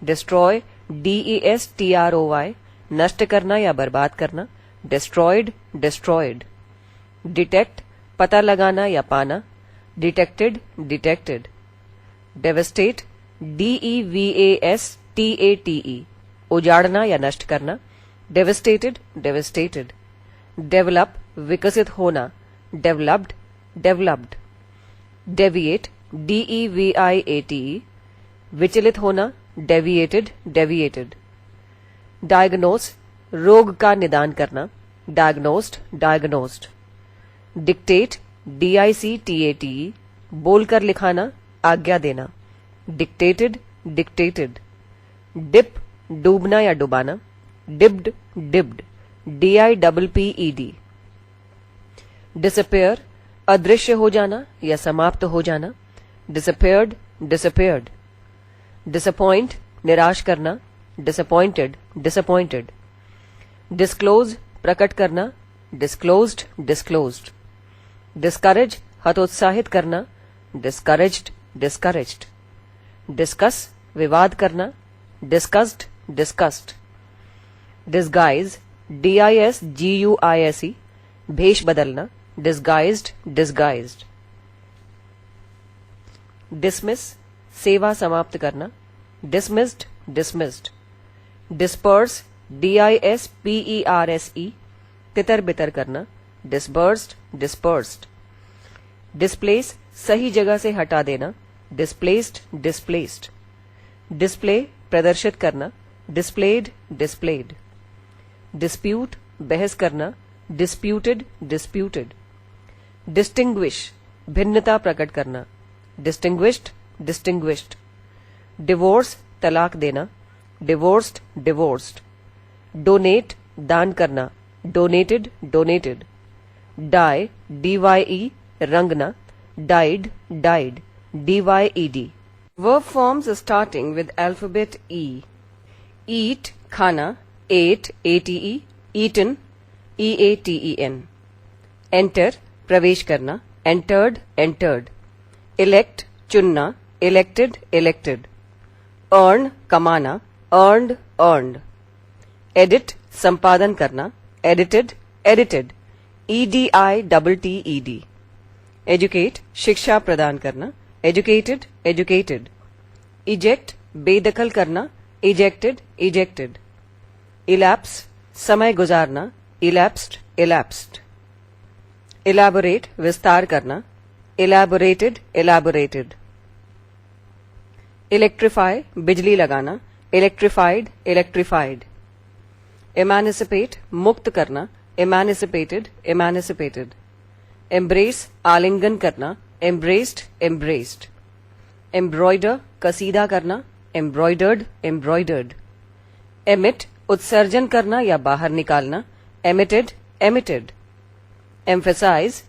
डिस्ट्रॉय DESTROY नष्ट करना या बर्बाद करना, डिस्ट्रॉयड डिस्ट्रॉयड. डिटेक्ट पता लगाना या पाना, डिटेक्टेड डिटेक्टेड. डेवस्टेट DEVASTATE उजाड़ना या नष्ट करना, डेवस्टेटेड डेवस्टेटेड. डेवलप विकसित होना, डेवलप्ड डेवलप्ड. डेविएट DEVIATE विचलित होना, डेविएटेड डेविएटेड. डायग्नोस रोग का निदान करना, डायग्नोस्ड डायग्नोस्ड. डिक्टेट DICTATE बोलकर लिखाना, आज्ञा देना, डिक्टेटेड डिक्टेटेड. डिप डूबना या डुबाना, डिप्ड डिप्ड, DIPPED. डिसअपेयर अदृश्य हो जाना या समाप्त हो जाना, डिसअपेयर्ड डिसअपेयर्ड. disappoint निराश करना, disappointed disappointed. disclose प्रकट करना, disclosed disclosed. discourage हतोत्साहित करना, discouraged discouraged. discuss विवाद करना, discussed discussed. disguise disguise भेष बदलना, disguised disguised. dismiss सेवा समाप्त करना, dismissed dismissed. disperse disperse तितर बितर करना, dispersed dispersed. displace सही जगह से हटा देना, displaced displaced. display प्रदर्शित करना, displayed displayed. dispute बहस करना, disputed disputed. distinguish भिन्नता प्रकट करना, distinguished distinguished. divorce तलाक देना, divorced divorced. donate दान करना, donated donated. dye dye Rangana, dyed dyed dyd. verb forms starting with alphabet E. eat खाना, ate ate, eaten eaten. enter प्रवेश करना, entered entered. elect चुनना, elected elected. earn कमाना, earned earned. edit संपादन करना, edited edited. EDITTED. educate शिक्षा प्रदान करना, educated educated. eject बेदखल करना, ejected ejected. elapse समय गुजारना, elapsed elapsed. elaborate विस्तार करना, elaborated elaborated. electrify बिजली लगाना, electrified electrified. emancipate मुक्त करना, emancipated emancipated. embrace आलिंगन करना, embraced embraced. embroider कसीदा करना, embroidered embroidered. emit उत्सर्जन करना या बाहर निकालना, emitted emitted. emphasize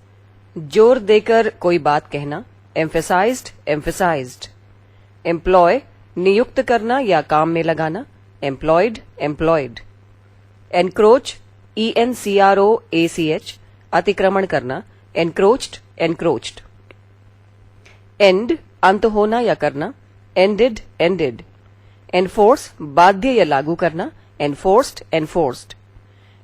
जोर देकर कोई बात कहना, emphasized emphasized. employ नियुक्त करना या काम में लगाना, employed employed. encroach ENCROACH अतिक्रमण करना, encroached encroached. end अंत होना या करना, ended ended. enforce बाध्य या लागू करना, enforced enforced.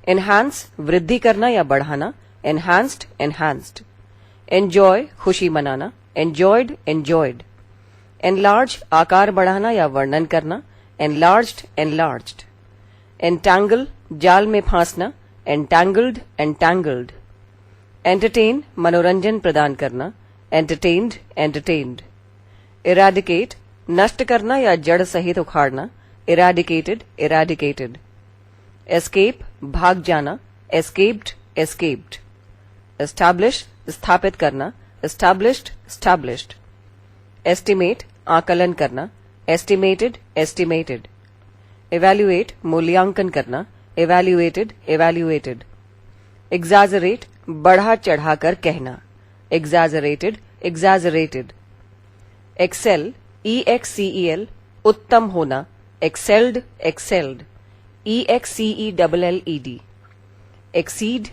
enhance वृद्धि करना या बढ़ाना, enhanced enhanced. enjoy खुशी मनाना, enjoyed enjoyed. enlarge आकार बढ़ाना या वर्णन करना, enlarged enlarged. entangle जाल में फांसना, entangled entangled. entertain मनोरंजन प्रदान करना, entertained entertained. eradicate नष्ट करना या जड़ सहित उखाड़ना, eradicated eradicated. escape भाग जाना, escaped escaped. establish स्थापित करना, established established. estimate आकलन करना, estimated estimated. evaluate मूल्यांकन करना, evaluated evaluated. exaggerate बढ़ा चढ़ाकर कहना, exaggerated exaggerated. excel EXCEL उत्तम होना, excelled excelled EXCELLED. exceed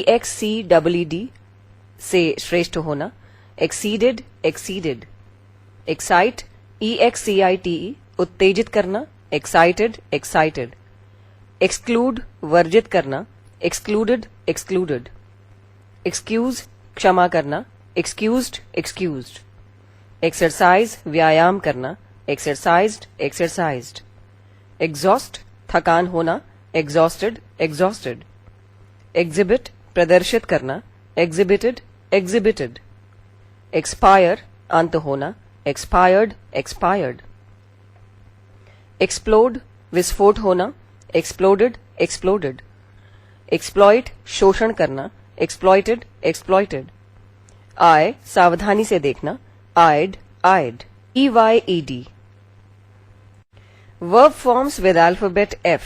EXCEED से श्रेष्ठ होना, exceeded exceeded. excite EXCITE उत्तेजित करना, excited excited. exclude वर्जित करना, excluded excluded. excuse क्षमा करना, excused excused. exercise व्यायाम करना, exercised exercised. exhaust थकान होना, exhausted exhausted. exhibit प्रदर्शित करना, exhibited exhibited. expire अंत होना, expired expired. explode विस्फोट होना, exploded exploded. exploit शोषण करना, exploited exploited. eye सावधानी से देखना, eyed eyed. EYED. verb forms with alphabet F.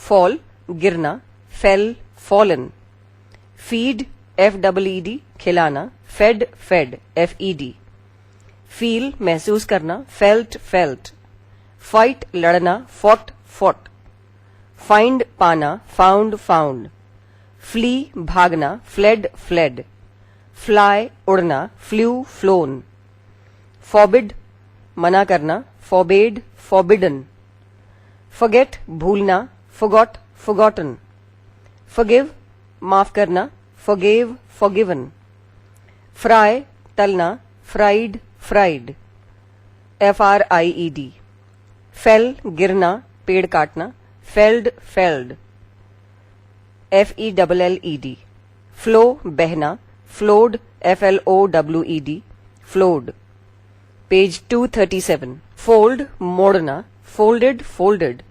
fall गिरना, fell fallen. feed FEED खिलाना, fed fed FED. feel महसूस करना, felt felt. फाइट लड़ना, फॉट फॉट, फाइंड पाना, फाउंड फाउंड, फ्ली भागना, फ्लेड फ्लेड, फ्लाई उड़ना, फ्ल्यू फ्लोन, फॉरबिड मना करना, फॉरबेड फॉरबिडन, फॉरगेट भूलना, फॉरगॉट फॉरगॉटन, फॉरगिव माफ करना, फॉरगेव फॉरगिवन, फ्राई तलना, फ्राइड फ्राइड, FRIED, फेल गिरना, पेड़ काटना, फेल्ड फेल्ड, FELLED, फ्लो बहना, flowed FLOWED, flowed. Page 237। Fold मोड़ना, फोल्डेड फोल्डेड,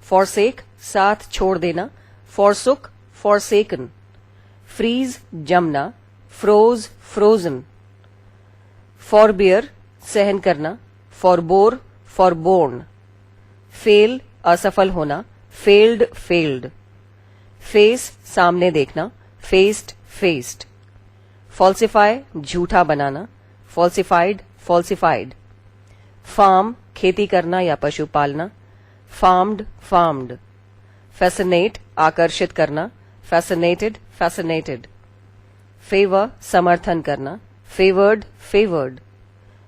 फॉरसेक साथ छोड़ देना, फॉरसुक फॉरसेकन, फ्रीज जमना, फ्रोज फ्रोजन, फॉरबियर सहन करना, फॉरबोर फॉरबोर्न, फेल असफल होना, फेल्ड फेल्ड, फेस सामने देखना, फेस्ड फेस्ड, फॉल्सिफाई झूठा बनाना, फॉल्सिफाइड फॉल्सिफाइड, फार्म खेती करना या पशु पालना, फार्म्ड फार्म्ड, फैसिनेट आकर्षित करना, फैसिनेटेड फैसिनेटेड, फेवर समर्थन करना, फेवर्ड फेवर्ड,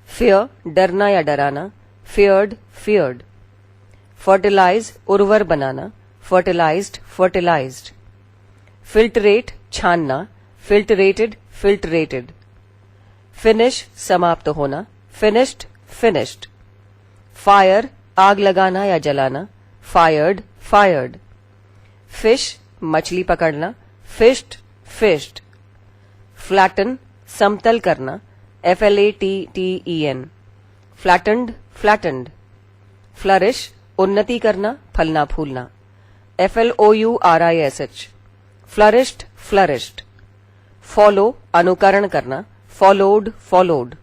फियर डरना या डराना, फियर्ड फियर्ड, फर्टिलाइज उर्वर बनाना, फर्टिलाइज्ड फर्टिलाइज्ड, फिल्टरेट छानना, फिल्टरेटेड फिल्टरेटेड, फिनिश समाप्त होना, फिनिश्ड फिनिश्ड, फायर आग लगाना या जलाना, फायर्ड फायर्ड, फिश मछली पकड़ना, फिश्ड फिश्ड, फ्लैटन समतल करना, FLATTEN, फ्लैटन्ड फ्लैटन्ड, फ्लरिश उन्नति करना, फलना फूलना, FLOURISH, फ्लरिश्ड फ्लरिश्ड, फॉलो अनुकरण करना, फॉलोड फॉलोड,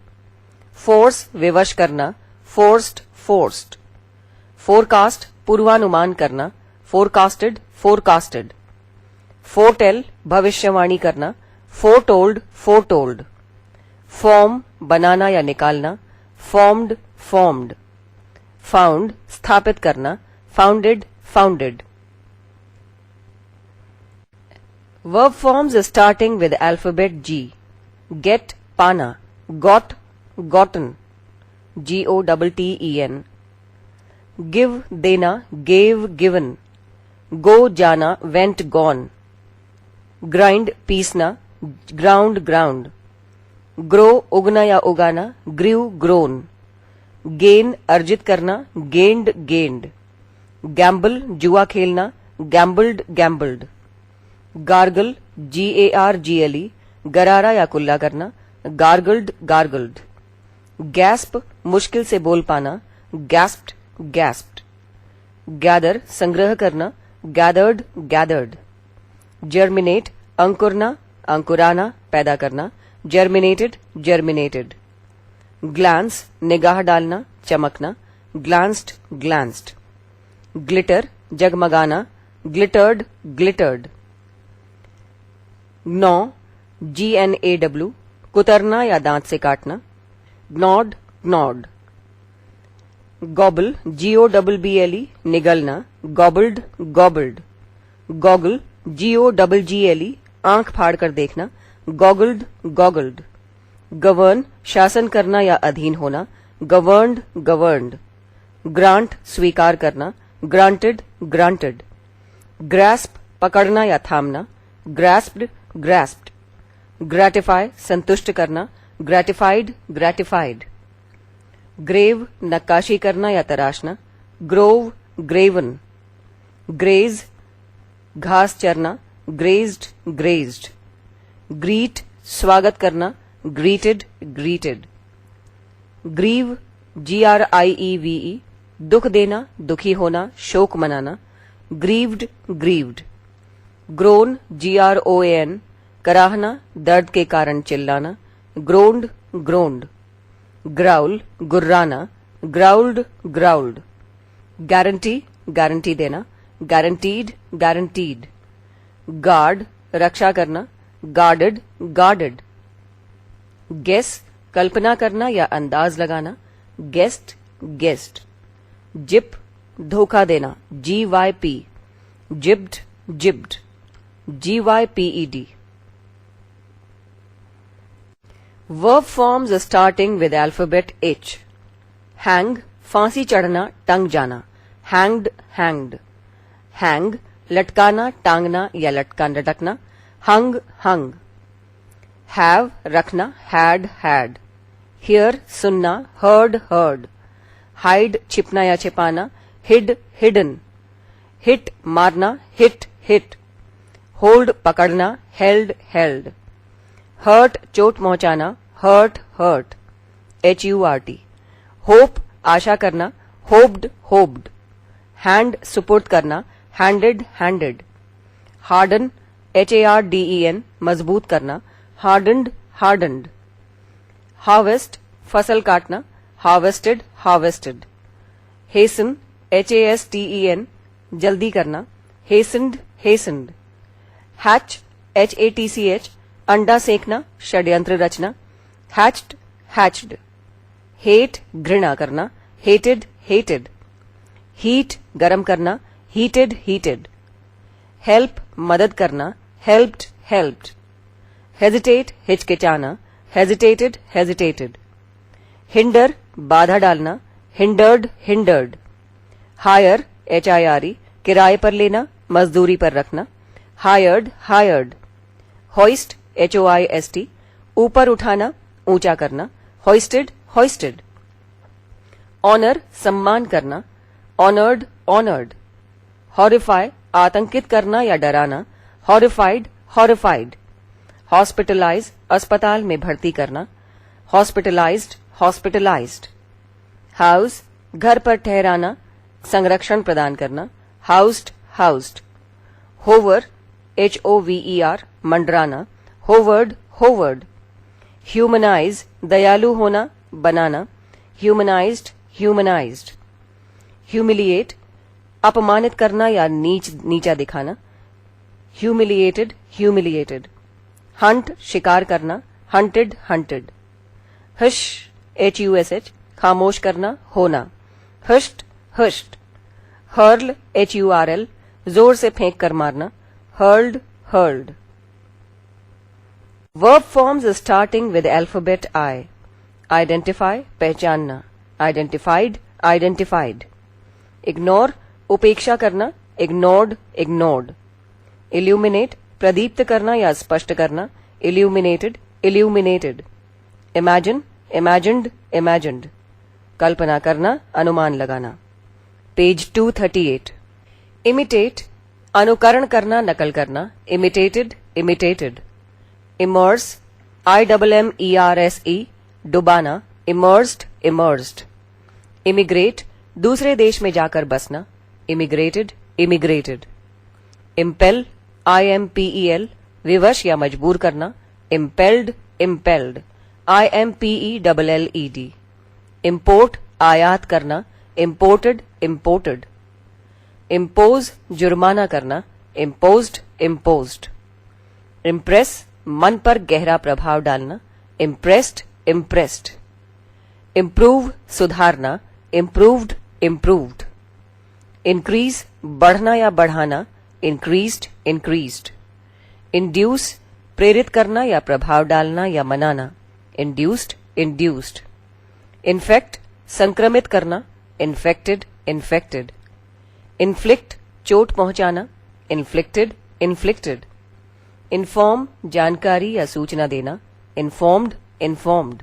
फोर्स विवश करना, फोर्स्ड फोर्स्ड, फोरकास्ट पूर्वानुमान करना, फोरकास्टेड फोरकास्टेड, फोरटेल भविष्यवाणी करना, फोरटोल्ड फोरटोल्ड, फॉर्म बनाना या निकालना, फॉर्म्ड फॉर्म्ड, फाउंड स्थापित करना, founded founded. Verb forms starting with alphabet G. Get पाना, got gotten, GOTTEN, give देना, gave given, go जाना, went gone, grind पीसना, ground ground, grow उगना या उगाना, grew grown, gain अर्जित करना, gained gained, gamble जुआ खेलना, gambled gambled, गार्गल GARGLE गरारा या कुल्ला करना, गार्गल्ड गार्गल्ड, गैस्प मुश्किल से बोल पाना, गैस्प्ड गैस्प्ड, गैदर संग्रह करना, गैदर्ड गैदर्ड, जर्मिनेट अंकुरना अंकुराना पैदा करना, जर्मिनेटेड जर्मिनेटेड, ग्लांस निगाह डालना चमकना, ग्लांस्ड ग्लांस्ड, ग्लिटर जगमगाना, ग्लिटर्ड ग्लिटर्ड, ग्नॉ GNAW कुतरना या दांत से काटना, ग्नॉड ग्नॉड, गॉबल GOBBLE निगलना, गॉबल्ड गॉबल्ड, गॉगल GOGGLE आंख फाड़ कर देखना, गॉगल्ड गॉगल्ड, गवर्न शासन करना या अधीन होना, गवर्नड गवर्नड, ग्रांट स्वीकार करना, ग्रांटेड ग्रांटेड, ग्रास्प पकड़ना या थामना, ग्रास्प्ड ग्रास्प्ड, ग्रेटिफाई संतुष्ट करना, ग्रेटिफाइड ग्रेटिफाइड, ग्रेव नक्काशी करना या तराशना, ग्रोव ग्रेवन, ग्रेज घास चरना, ग्रेज्ड ग्रेज्ड, ग्रीट स्वागत करना, ग्रीटेड ग्रीटेड, ग्रीव GRIEVE दुख देना दुखी होना शोक मनाना, ग्रीव्ड ग्रीव्ड, ग्रोन GROAN कराहना दर्द के कारण चिल्लाना, ग्रोन्ड ग्रोन्ड, ग्राउल गुर्राना, ग्राउल्ड ग्राउल्ड, गारंटी गारंटी देना, गारंटीड गारंटीड, गार्ड रक्षा करना, गार्डेड गार्डेड, गेस कल्पना करना या अंदाज लगाना, गेस्ट गेस्ट, जिप धोखा देना, GYP, जिब्ड जिब्ड, GYPED. Verb forms starting with alphabet H. Hang फांसी चढ़ना, टंग जाना, hanged hanged. Hang लटकाना, टांगना या लटका लटकना, hung hung. Have रखना, had had. Hear सुनना, heard heard. Hide छिपना या छिपाना, hid hidden. Hit मारना, hit hit. Hold पकड़ना, held held. Hurt चोट पहुंचाना, hurt hurt. HURT. Hope आशा करना, hoped hoped. Hand सुपुर्द करना, handed handed. Harden HARDEN मजबूत करना, hardened hardened. Harvest फसल काटना, harvested harvested. Hasten HASTEN जल्दी करना, hastened hastened. Hatch HATCH अंडा सेकना, षड्यंत्र रचना, hatched hatched. Hate घृणा करना, hated hated. Heat गरम करना, heated heated. Help मदद करना, helped helped. Hesitate हिचकिचाना, hesitated hesitated. Hinder बाधा डालना, hindered hindered. Hire HIRE किराए पर लेना, मजदूरी पर रखना, hired hired. Hoist HOIST ऊपर उठाना, ऊंचा करना, hoisted hoisted. Honor सम्मान करना, honored honored. Horrify आतंकित करना या डराना, horrified horrified. Hospitalize अस्पताल में भर्ती करना, hospitalized hospitalized. House घर पर ठहराना, संरक्षण प्रदान करना, housed housed. Hover HOVER मंडराना, hovered hovered. Humanize दयालु होना, बनाना, humanized humanized. Humiliate अपमानित करना या नीचा दिखाना, humiliated humiliated. Hunt शिकार करना, hunted hunted. Hush HUSH खामोश करना, होना, hushed hushed. Hurl HURL जोर से फेंक कर मारना, hurled hurled. Verb forms starting with alphabet I. Identify पहचानना, identified identified. Ignore उपेक्षा करना, ignored ignored. Illuminate प्रदीप्त करना या स्पष्ट करना, illuminated illuminated. Imagine imagined imagined. कल्पना करना, अनुमान लगाना. Page 238. Imitate अनुकरण करना, नकल करना, imitated imitated. Immerse IMMERSE डुबाना, immersed immersed. Immigrate दूसरे देश में जाकर बसना, immigrated immigrated. Impel IMPEL विवश या मजबूर करना, impelled impelled. IMPELLED. Import आयात करना, imported imported. Impose जुर्माना करना, imposed imposed. Impress मन पर गहरा प्रभाव डालना, impressed impressed. Improve सुधारना, improved improved. Increase बढ़ना या बढ़ाना, increased increased. Induce प्रेरित करना या प्रभाव डालना या मनाना, induced induced. Infect संक्रमित करना, infected infected. Inflict चोट पहुंचाना, inflicted inflicted. Inform जानकारी या सूचना देना, informed informed.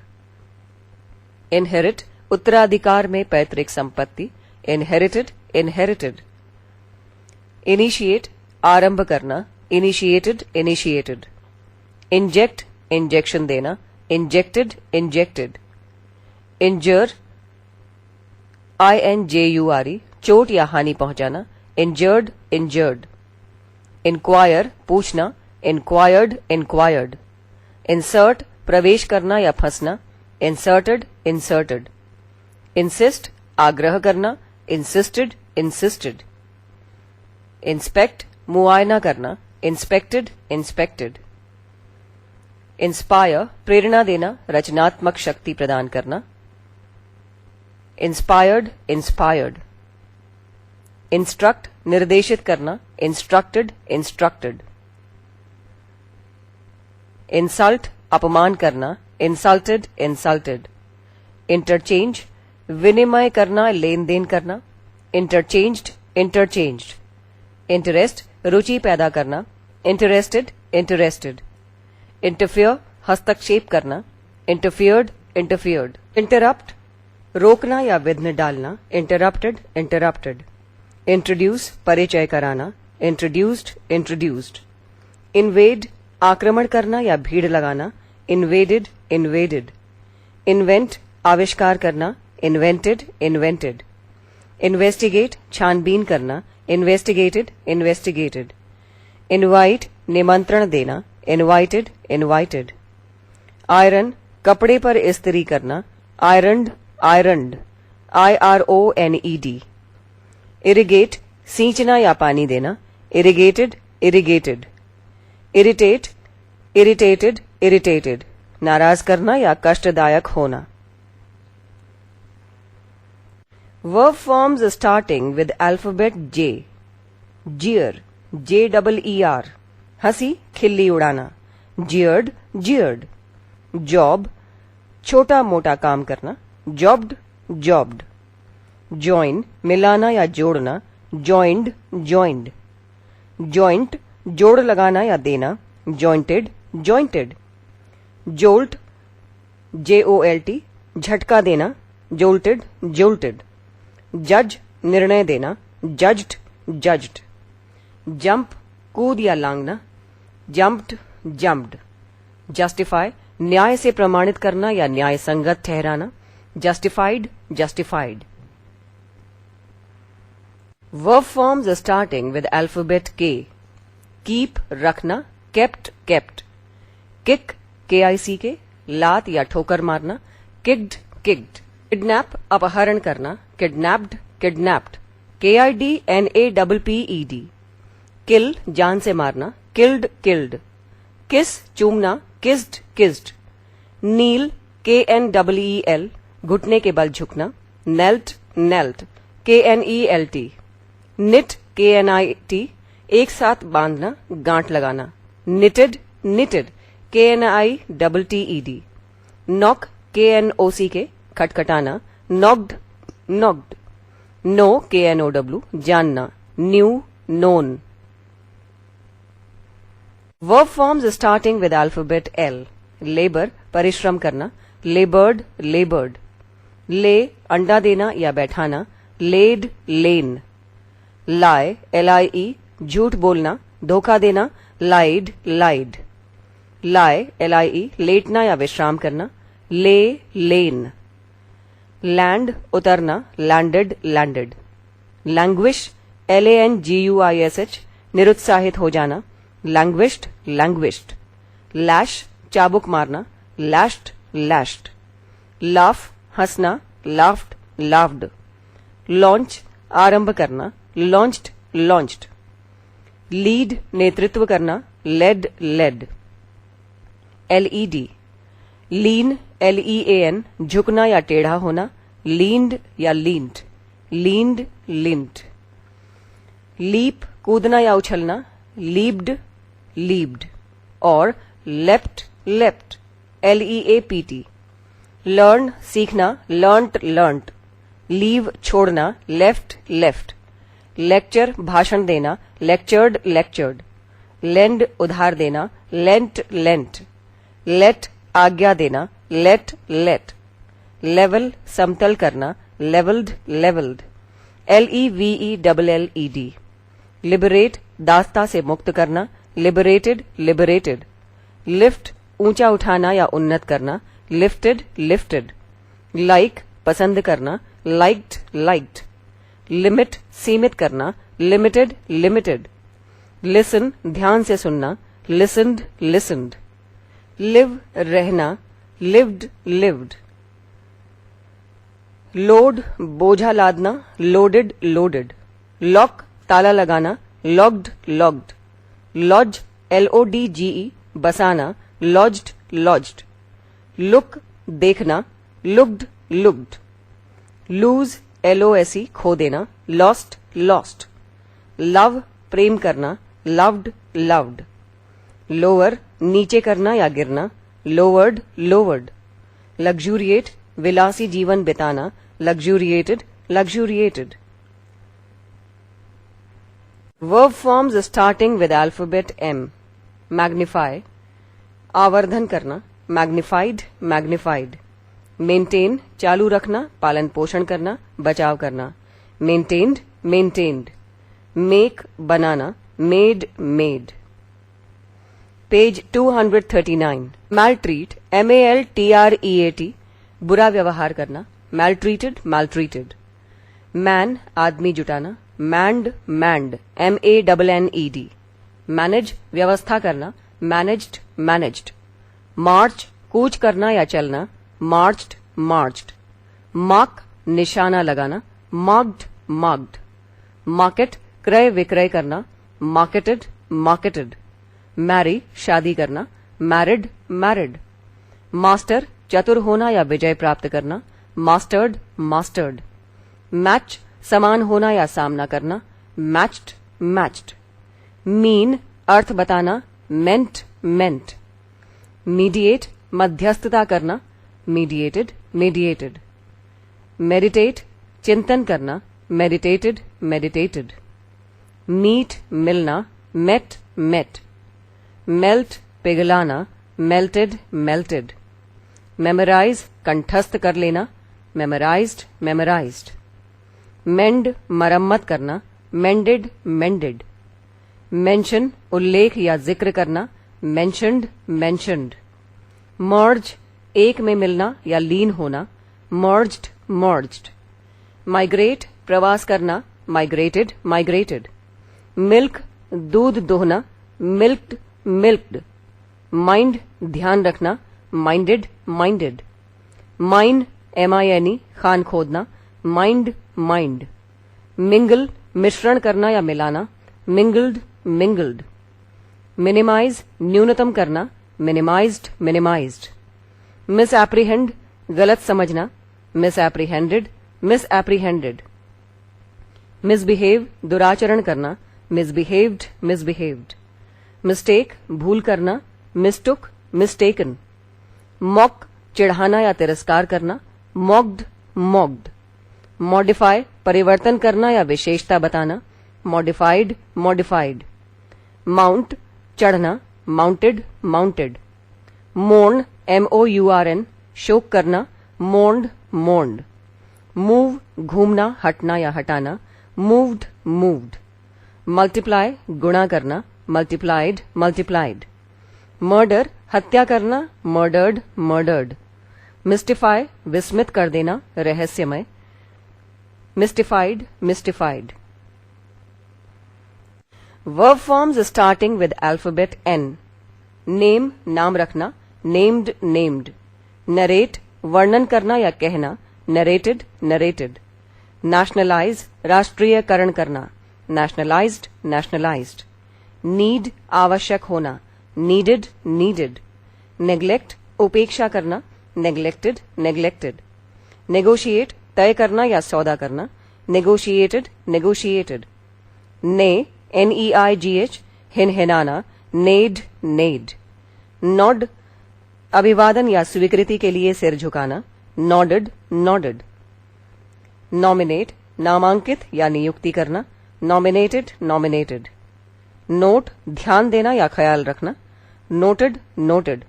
Inherit उत्तराधिकार में पैतृक संपत्ति, inherited inherited. Initiate आरंभ करना, initiated initiated. Inject इंजेक्शन देना, injected injected. Injure INJURE चोट या हानि पहुंचाना, injured injured. Inquire पूछना, inquired inquired. Insert प्रवेश करना या फंसना, inserted inserted. Insist आग्रह करना, insisted insisted. Inspect मुआयना करना, inspected inspected. Inspire प्रेरणा देना, रचनात्मक शक्ति प्रदान करना, inspired inspired. इंस्ट्रक्ट निर्देशित करना, इंस्ट्रक्टेड इंस्ट्रक्टेड। इंसल्ट अपमान करना, इंसल्टेड इंसल्टेड। इंटरचेंज विनिमय करना, लेन देन करना, इंटरचेंज्ड इंटरचेंज्ड। इंटरेस्ट रुचि पैदा करना, इंटरेस्टेड इंटरेस्टेड। इंटरफियर हस्तक्षेप करना, इंटरफियर्ड इंटरफियर्ड। इंटरप्ट रोकना या विघ्न डालना, इंटरप्टेड इंटरप्टेड। इंट्रोड्यूस परिचय कराना, इंट्रोड्यूस्ड इंट्रोड्यूस्ड। इन्वेड आक्रमण करना या भीड़ लगाना, इन्वेडेड इन्वेडेड। इन्वेंट आविष्कार करना, इन्वेंटेड इन्वेंटेड। इन्वेस्टिगेट छानबीन करना, इन्वेस्टिगेटेड इन्वेस्टिगेटेड। इनवाइट निमंत्रण देना, इनवाइटेड इनवाइटेड। आयरन कपड़े पर इस्त्री करना, आयरन्ड आयरन्ड IRONED। इरिगेट सींचना या पानी देना, irrigated irrigated. Irritate irritated irritated नाराज करना या कष्टदायक होना। Verb forms starting with alphabet J. Jeer JEER हंसी खिल्ली उड़ाना, jeered jeered। जॉब छोटा मोटा काम करना, jobbed jobbed। join मिलाना या जोड़ना, joined joined। joint जोड़ लगाना या देना, jointed jointed। jolt JOLT झटका देना, jolted jolted। जज निर्णय देना, जज्ड जज्ड। जंप कूद या लांगना, जंप्ड जंप्ड। जस्टिफाई न्याय से प्रमाणित करना या न्याय संगत ठहराना, justified justified. Verb forms starting with alphabet K. Keep रखना, केप्ट केप्ट। किक KICK लात या ठोकर मारना, किक्ड किक्ड। किडनैप अपहरण करना, किडनैप्ड किडनैप्ड। KIDNAPPED किल जान से मारना, किल्ड किल्ड। किस चूमना, किस्ड किस्ड। नील KNEEL घुटने के बल झुकना, knelt knelt KNELT। Knit KNIT एक साथ बांधना, गांठ लगाना, knitted knitted KNITTED। Knock KNOCK खटखटाना, नॉक्ड नॉक्ड। नो KNOW जानना, knew known. Verb forms starting with alphabet L. Labour परिश्रम करना, लेबर्ड लेबर्ड। ले अंडा देना या बैठाना, लेड लेन। लाए LIE झूठ बोलना, धोखा देना, लाइड लाइड। लाए LIE लेटना या विश्राम करना, ले लेन। लैंड उतरना, लैंडेड लैंडेड। लैंग्विश LANGUISH निरुत्साहित हो जाना, लैंग्विश्ड लैंग्विश्ड। लैश चाबुक मारना, लैश्ड लैश्ड। लाफ हंसना, लाफ्ड लाफ्ड। लॉन्च आरंभ करना, लॉन्च्ड लॉन्च्ड। लीड नेतृत्व करना, लेड लेड। LED लीन LEAN झुकना या टेढ़ा होना, लीन्ड या लीन्ड, लीन्ड लिंट। लीप कूदना या उछलना, लीप्ड लीप्ड। और लेफ्ट लेफ्ट LEAPT। लर्न सीखना, लर्नट लर्नट। लीव छोड़ना, लेफ्ट लेफ्ट। लेक्चर भाषण देना, लेक्चर्ड लेक्चर्ड। लेंड उधार देना, लेंट लेंट। लेट आज्ञा देना, लेट लेट। लेवल समतल करना, लेवल्ड लेवल्ड। LEVELLED। लिबरेट दास्ता से मुक्त करना, लिबरेटेड लिबरेटेड। लिफ्ट ऊंचा उठाना या उन्नत करना, लिफ्टेड लिफ्टेड। लाइक पसंद करना, लाइक्ड लाइक्ड। लिमिट सीमित करना, लिमिटेड लिमिटेड। लिसन ध्यान से सुनना, लिसन्ड लिसन्ड। लिव रहना, लिव्ड लिव्ड। लोड बोझा लादना, लोडेड लोडेड। लॉक ताला लगाना, लॉक्ड लॉक्ड। लॉज LODGE बसाना, लॉज्ड लॉज्ड। लुक देखना, लुक्ड लुक्ड। लूज LOSE खो देना, lost lost. लव प्रेम करना, loved loved. लोअर नीचे करना या गिरना, lowered lowered. लग्जूरिएट विलासी जीवन बिताना, luxuriated luxuriated. Verb forms starting with alphabet M. Magnify आवर्धन करना, magnified magnified. Maintain चालू रखना, पालन पोषण करना, बचाव करना, maintained maintained. Make बनाना, made made. Page 239. Maltreat MALTREAT बुरा व्यवहार करना, maltreated maltreated. Man आदमी जुटाना, manned manned MANNED. Manage व्यवस्था करना, managed managed. March कूच करना या चलना, marched marched. Mark निशाना लगाना, marked marked. Market क्रय विक्रय करना, marketed marketed. Marry शादी करना, married married. Master चतुर होना या विजय प्राप्त करना, mastered mastered. Match समान होना या सामना करना, matched matched. Mean अर्थ बताना, meant meant. Mediate मध्यस्थता करना, mediated mediated. Meditate चिंतन करना, meditated meditated. Meet मिलना, met met. Melt पिघलाना, melted melted. Memorize कंठस्थ कर लेना, memorized memorized. Mend मरम्मत करना, mended mended. Mention उल्लेख या जिक्र करना, mentioned mentioned. Merge एक में मिलना या लीन होना, merged merged. Migrate प्रवास करना, migrated migrated. Milk दूध दोहना, milked milked. Mind ध्यान रखना, minded minded. Mine MINE Khan खोदना, mind mind. Mingle मिश्रण करना या मिलाना, mingled mingled. Minimize न्यूनतम करना, minimized minimized. Misapprehend गलत समझना, misapprehended misapprehended. Misbehave दुराचरण करना, misbehaved misbehaved. Mistake भूल करना, mistook mistaken. Mock चिढ़ाना या तिरस्कार करना, mocked mocked. Modify परिवर्तन करना या विशेषता बताना, modified modified. Mount चढ़ना, mounted mounted. Mourn MOURN शोक करना, mourned mourned. Move घूमना हटना या हटाना, moved moved. Multiply गुणा करना, multiplied multiplied. Murder हत्या करना, murdered murdered. Mystify विस्मित कर देना, रहस्यमय, mystified mystified. Verb forms starting with alphabet N. Name नाम रखना, named named. Narrate वर्णन करना या कहना, narrated narrated. Nationalize राष्ट्रीयकरण करना, nationalized nationalized. Need आवश्यक होना, needed needed. Neglect उपेक्षा करना, neglected neglected. Negotiate तय करना या सौदा करना, negotiated negotiated. Nay NEIGH हिनहिनाना, neighed neighed. Nod अभिवादन या स्वीकृति के लिए सिर झुकाना, nodded nodded. Nominate नामांकित या नियुक्ति करना, nominated nominated. Note ध्यान देना या ख्याल रखना, noted noted.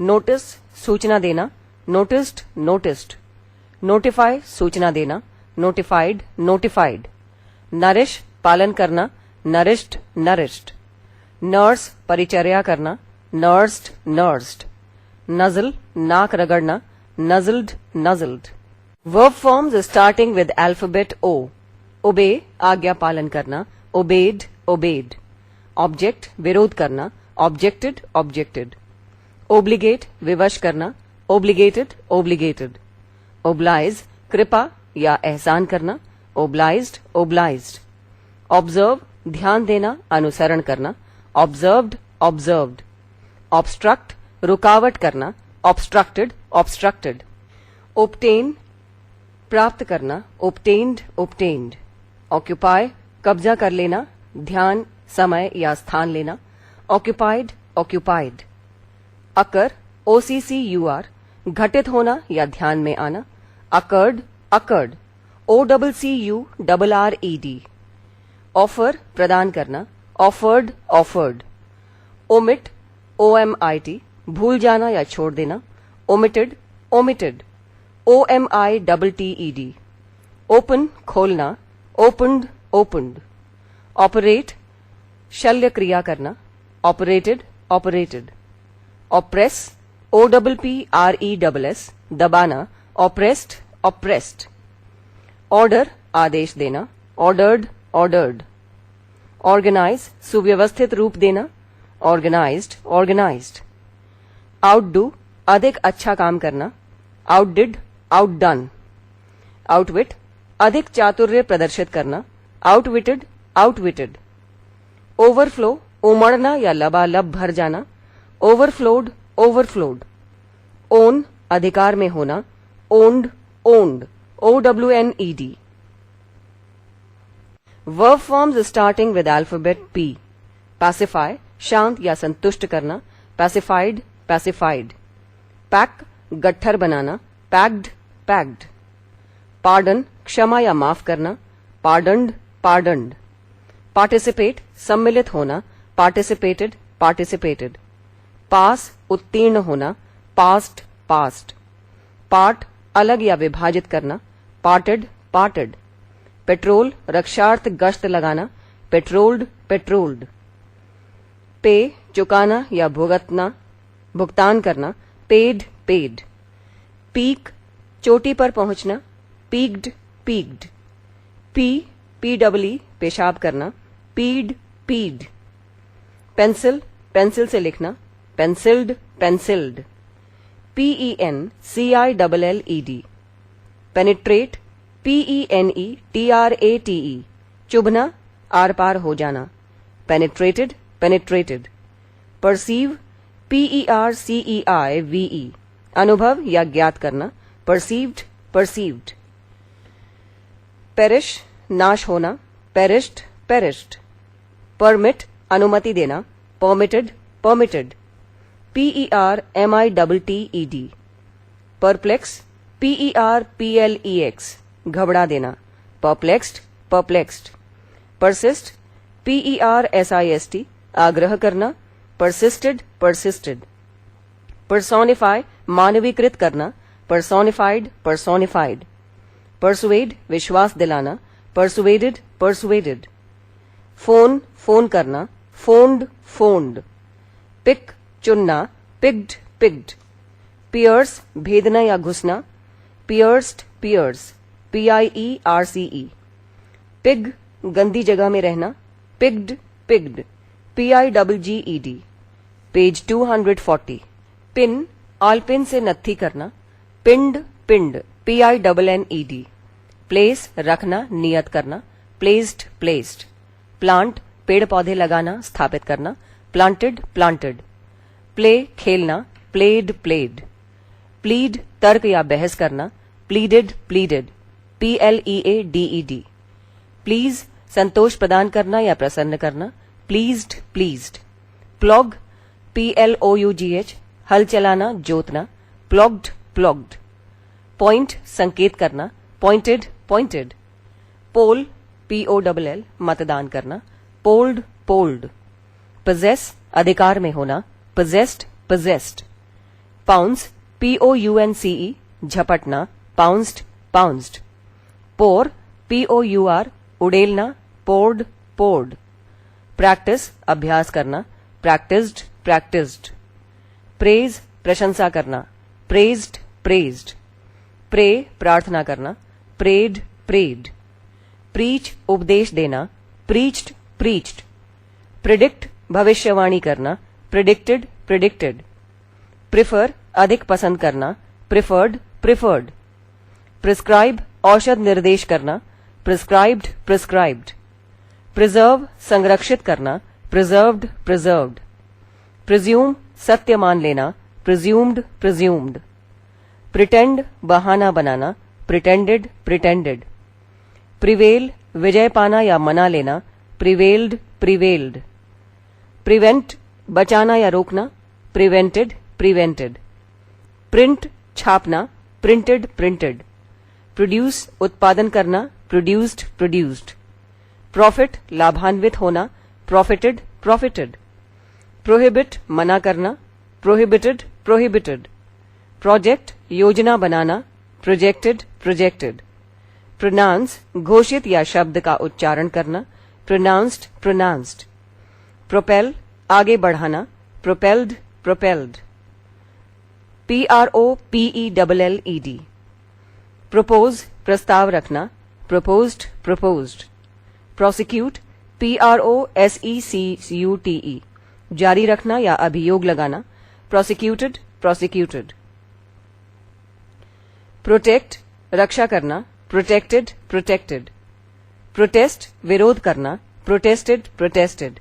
Notice सूचना देना, noticed noticed. Notify सूचना देना, notified notified. Nourish पालन करना, nourished nourished. Nurse परिचर्या करना, nursed nursed. Nuzzle नाक रगड़ना, nuzzled nuzzled. Verb forms starting with alphabet O. Obey आज्ञा पालन करना, obeyed obeyed. Object विरोध करना, objected objected. Obligate विवश करना, obligated obligated. Oblige कृपा या एहसान करना, obliged obliged. Observe ध्यान देना, अनुसरण करना, observed observed. Obstruct रुकावट करना, obstructed obstructed. Obtain प्राप्त करना, obtained, obtained. Occupy, कब्जा कर लेना, ध्यान, समय या स्थान लेना, occupied, occupied. Occur, OCCUR, घटित होना या ध्यान में आना, occurred, occurred. OCCURRED. Offer, प्रदान करना, offered, offered. Omit, OMIT, भूल जाना या छोड़ देना, omitted, omitted. OMITTED. Open, खोलना, opened, opened. Operate, शल्य क्रिया करना, operated, operated. Oppress, OPPRESS, दबाना, oppressed, oppressed. Order, आदेश देना, ordered, ordered. Organize, सुव्यवस्थित रूप देना, organized, organized. Outdo, अधिक अच्छा काम करना, outdid, outdone. Outwit, अधिक चातुर्य प्रदर्शित करना, outwitted, outwitted. Overflow, उमड़ना या लबालब भर जाना, overflowed, overflowed. Own, अधिकार में होना, owned, owned. OWNED. Verb forms starting with alphabet P. Pacify, शांत या संतुष्ट करना, pacified, pacified. Pack, गट्ठर बनाना, packed, packed. Pardon, क्षमा या माफ करना, pardoned, pardoned. Participate, सम्मिलित होना, participated, participated. Pass, उत्तीर्ण होना, passed, passed. Part, अलग या विभाजित करना, parted, parted. Patrol, रक्षार्थ गश्त लगाना, patrolled, patrolled. Pay, चुकाना या भुगतान करना, paid, paid. Peak, चोटी पर पहुंचना, peaked, peaked. PWE, पेशाब करना, peed, peed. Pencil, पेंसिल से लिखना, penciled, penciled. PENCILLED. Penetrate, PENETRATE, चुभना, आर पार हो जाना, penetrated, penetrated. Perceive, PERCEIVE, अनुभव या ज्ञात करना, perceived, perceived. Perish, नाश होना, perished, perished. Permit, अनुमति देना, permitted, permitted. PERMITTED. Perplex, PERPLEX, घबरा देना, perplexed, perplexed. Persist, PERSIST, आग्रह करना, persisted, persisted. Personify, मानवीकृत करना, personified, personified. Persuade, विश्वास दिलाना, persuaded, persuaded. Phone, फोन करना, phoned, phoned. Pick, चुनना, picked, picked. Pierce, भेदना या घुसना, pierced, pierce. PIERCE. Pig, गंदी जगह में रहना, pigged, pigged. PIGGED. Page 240. Pin, आलपिन से नत्थी करना, pinned, pinned. PINNED. Place, रखना, नियत करना, placed, placed. Plant, पेड़ पौधे लगाना, स्थापित करना, planted, planted. Play, खेलना, played, played. Plead, तर्क या बहस करना, pleaded, pleaded. PLEADED. Please, संतोष प्रदान करना या प्रसन्न करना, pleased, pleased. Plog, PLOUGH, हल चलाना, जोतना, plugged, plugged. Point, संकेत करना, pointed, pointed. Poll, POLL, मतदान करना, polled, polled. Possess, अधिकार में होना, possessed, possessed. Pounce, POUNCE, झपटना, pounced, pounced. Pour, POUR, उड़ेलना, poured, poured. Practice, अभ्यास करना, practiced, practiced. Praise, प्रशंसा करना, praised, praised. Pray, प्रार्थना करना, prayed, prayed. Preach, उपदेश देना, preached, preached. Predict, भविष्यवाणी करना, predicted, predicted. Prefer, अधिक पसंद करना, preferred, preferred. Prescribe, औषध निर्देश करना, prescribed, prescribed. Preserve, संरक्षित करना, preserved, preserved. Presume, सत्य मान लेना, presumed, presumed. Pretend, बहाना बनाना, pretended, pretended. Prevail, विजय पाना या मना लेना, prevailed, prevailed. Prevent, बचाना या रोकना, prevented, prevented. Print, छापना, printed, printed. Produce, उत्पादन करना, produced, produced. Profit, लाभान्वित होना, profited, profited. Prohibit, मना करना, prohibited, prohibited. Project, योजना बनाना, projected, projected. Pronounce, घोषित या शब्द का उच्चारण करना, pronounced, pronounced. Propel, आगे बढ़ाना, propelled, propelled. Propelled. Propose, प्रस्ताव रखना, proposed, proposed. Prosecute, prosecute. जारी रखना या अभियोग लगाना, prosecuted, prosecuted. Protect, रक्षा करना, protected, protected. Protest, विरोध करना, protested, protested.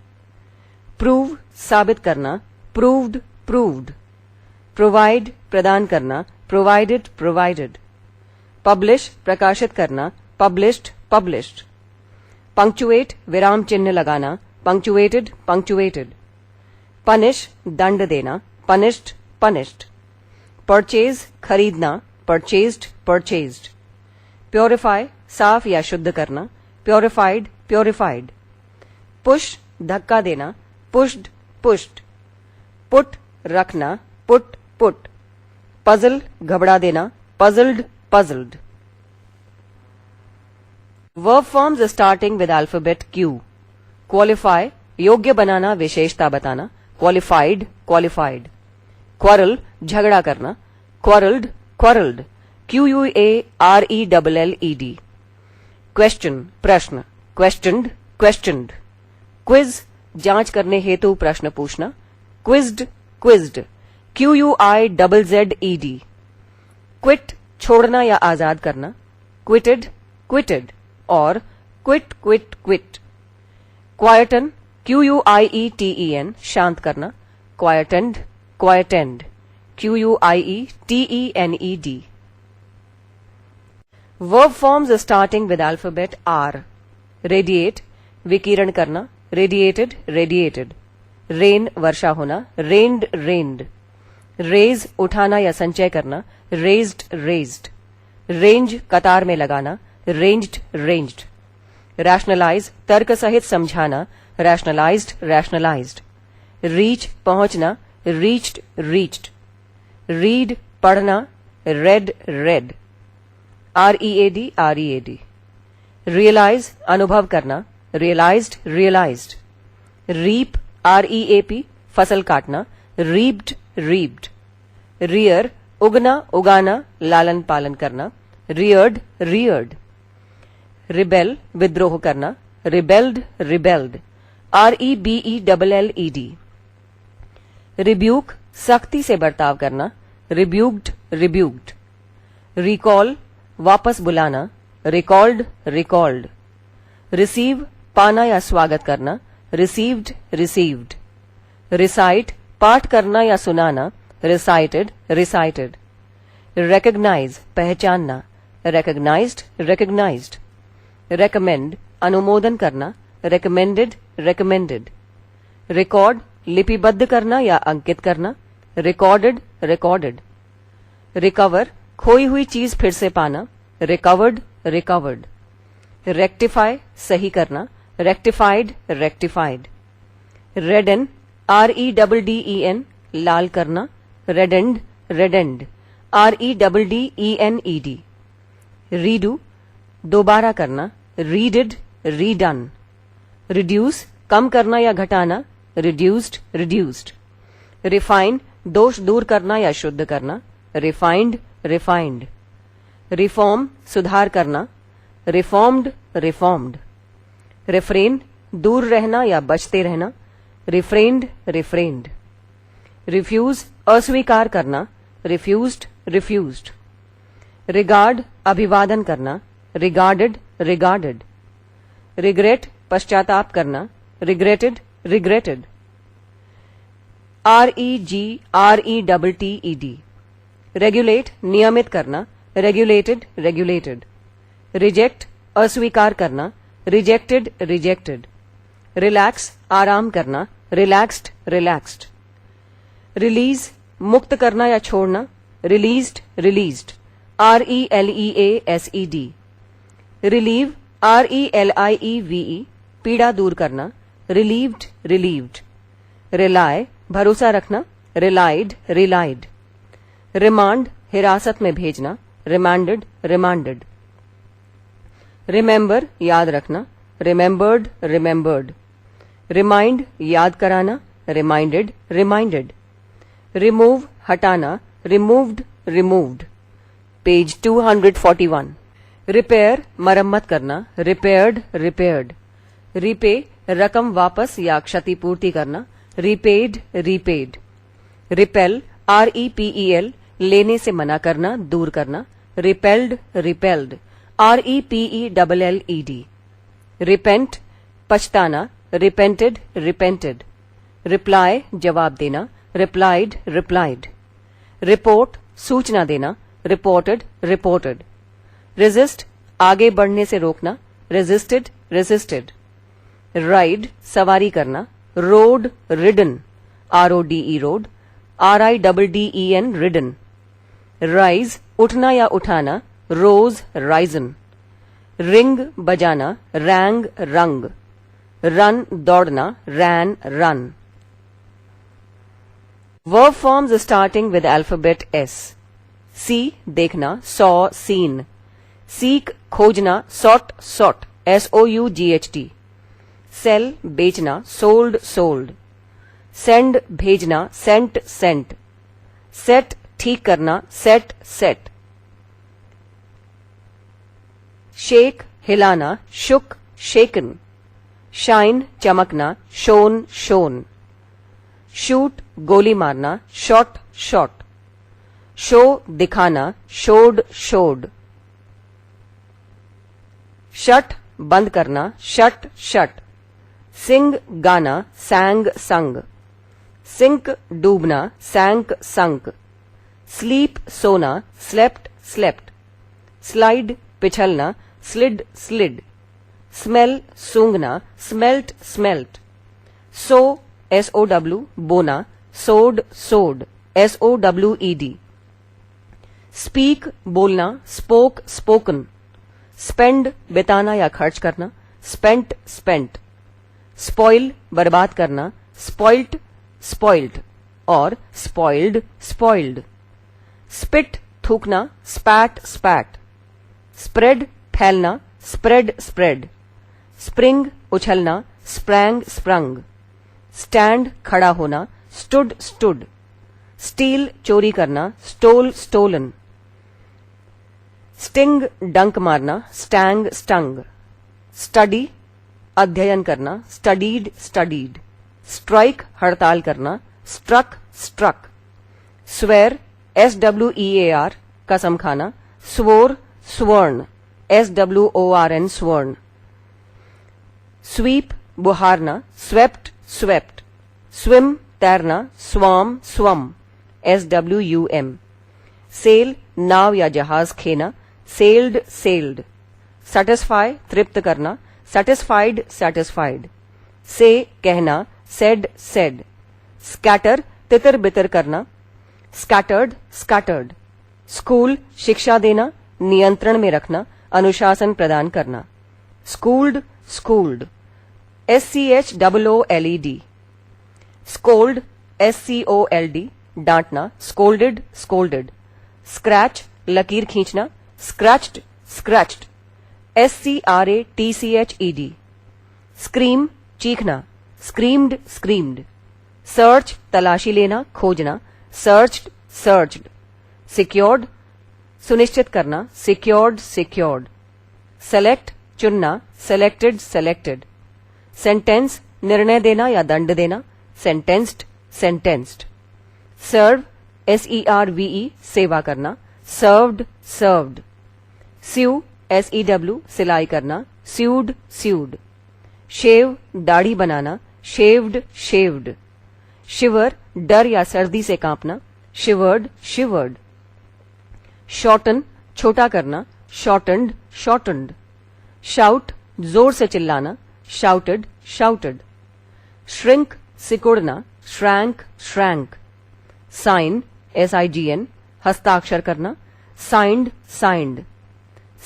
Prove, साबित करना, proved, proved. Provide, प्रदान करना, provided, provided. Publish, प्रकाशित करना, published, published. Punctuate, विराम चिन्ह लगाना, punctuated, punctuated. Punish, दंड देना, punished, punished. Purchase, खरीदना, purchased, purchased. Purify, साफ या शुद्ध करना, purified, purified. Push, धक्का देना, pushed, pushed. Put, रखना, put, put. Puzzle, घबरा देना, puzzled, puzzled. Verb forms starting with alphabet Q. Qualify, योग्य बनाना, विशेषता बताना, qualified, qualified. Quarrel, झगड़ा करना, quarrelled, quarrelled. Quarrelled. Question, प्रश्न, questioned, questioned. Quiz, जांच करने हेतु प्रश्न पूछना, quizzed, quizzed. Quizzed. Quit, छोड़ना या आजाद करना, quitted, quitted. और quit, quit, quit. Quieten, Quieten, शांत करना, quietened, quietened. Quietened. Verb forms starting with alphabet R. Radiate, विकीर्ण करना, radiated, radiated. Rain, वर्षा होना, rained, rained. Raise, उठाना या संचय करना, raised, raised. Range, कतार में लगाना, ranged, ranged. Rationalize, तर्क सहित समझाना, rationalized, rationalized. Reach, पहुंचना, reached, reached. Read, पढ़ना, read, read. read. Realize, अनुभव करना, realized, realized. Reap, reap, फसल काटना, reaped, reaped. Rear, उगना, उगाना, लालन पालन करना, reared, reared. Rebel, विद्रोह करना, rebelled, rebelled. Rebelled. Rebuke, सख्ती से बर्ताव करना, rebuked, rebuked. Recall, वापस बुलाना, recalled, recalled. Receive, पाना या स्वागत करना, received, received. Recite, पाठ करना या सुनाना, recited, recited. Recognize, पहचानना, recognized, recognized. Recommend, अनुमोदन करना, recommended, recommended. Record, लिपिबद्ध करना या अंकित करना, recorded, recorded. Recover, खोई हुई चीज फिर से पाना, recovered, recovered. Rectify, सही करना, rectified, rectified. Redden, redden, लाल करना, reddened, reddened. reddened. Redo, दोबारा करना, redid, redone. Reduce, कम करना या घटाना, reduced, reduced. Refine, दोष दूर करना या शुद्ध करना, refined, refined. Reform, सुधार करना, reformed, reformed. Refrain, दूर रहना या बचते रहना, refrained, refrained. Refuse, अस्वीकार करना, refused, refused. Regard, अभिवादन करना, regarded, regarded. Regret, पश्चाताप करना, regretted, regretted. Regretted. Regulate, नियमित करना, regulated, regulated. Reject, अस्वीकार करना, rejected, rejected. Relax, आराम करना, relaxed, relaxed. Release, मुक्त करना या छोड़ना, released, released. RELEASED. Relieve, RELIEVE, पीड़ा दूर करना, relieved, relieved. Rely, भरोसा रखना, relied, relied. Remand, हिरासत में भेजना, remanded, remanded. Remember, याद रखना, remembered, remembered. Remind, याद कराना, reminded, reminded. Remove, हटाना, removed, removed. Page 241. Repair, मरम्मत करना, repaired, repaired. Repay, रकम वापस या क्षतिपूर्ति करना, repaid, repaid. Repel, REPEL, लेने से मना करना, दूर करना, repelled, repelled. REPELLED. Repent, पछताना, repented, repented. Reply, जवाब देना, replied, replied. Report, सूचना देना, reported, reported. Resist, आगे बढ़ने से रोकना, resisted, resisted. Ride, सवारी करना, rode, ridden, RODE road, RIDDEN ridden. Rise, उठना या उठाना, rose, risen. Ring, बजाना, rang, rung. Run, दौड़ना, ran, run. Verb forms starting with alphabet S. See, देखना, saw, seen. Seek, खोजना, sought, sought, SOUGHT. Sell, बेचना, sold, sold. Send, भेजना, sent, sent. Set, ठीक करना, set, set. Shake, हिलाना, shook, shaken. Shine, चमकना, shone, shone. Shoot, गोली मारना, shot, shot. Show, दिखाना, showed, showed. Shut, बंद करना, shut, shut. Sing, गाना, sang, sung. Sink, डूबना, sank, sunk. Sleep, सोना, slept, slept. Slide, पिछलना, slid, slid. Smell, सूंघना, smelt, smelt. Sow, SOW, बोना, sowed, sowed, SOWED. Speak, बोलना, spoke, spoken. Spend, बिताना या खर्च करना, spent, spent. Spoil, बर्बाद करना, spoilt, spoilt और spoiled, spoiled. Spit, थूकना, spat, spat. Spread, फैलना, spread, spread. Spring, उछलना, sprang, sprung. Stand, खड़ा होना, stood, stood. Steal, चोरी करना, stole, stolen. Sting, डंक मारना, stang, stung. Study, अध्ययन करना, studied, studied. Strike, हड़ताल करना, struck, struck. Swear, SWEAR, कसम खाना, swore, sworn, SWORN, sworn. Sweep, बुहारना, swept, swept. Swim, तैरना, swam, swum, SWUM. Sail, नाव या जहाज खेना, sailed, sailed. Satisfy, तृप्त करना, satisfied, satisfied. Say, कहना, said, said. Scatter, तितर बितर करना, scattered, scattered. School, शिक्षा देना, नियंत्रण में रखना, अनुशासन प्रदान करना. Schooled, schooled. SCHOOLED. Scold, SCOLD, डांटना, scolded, scolded. Scratch, लकीर खींचना, scratched, scratched. SCRATCHED. Scream, चीखना, screamed, screamed. Search, तलाशी लेना, खोजना, searched, searched. Secured, सुनिश्चित करना, secured, secured. Select, चुनना, selected, selected. Sentence, निर्णय देना या दंड देना, sentenced, sentenced. Serve, SERVE, सेवा करना, served, served. Sew, SEW, सिलाई करना, sewed, sewed. Shave, दाढ़ी बनाना, shaved, shaved. Shiver, डर या सर्दी से कांपना, shivered, shivered. Shorten, छोटा करना, shortened, shortened. Shout, जोर से चिल्लाना, shouted, shouted. Shrink, सिकुड़ना, shrank, shrank. Sign, sign, हस्ताक्षर करना, signed, signed.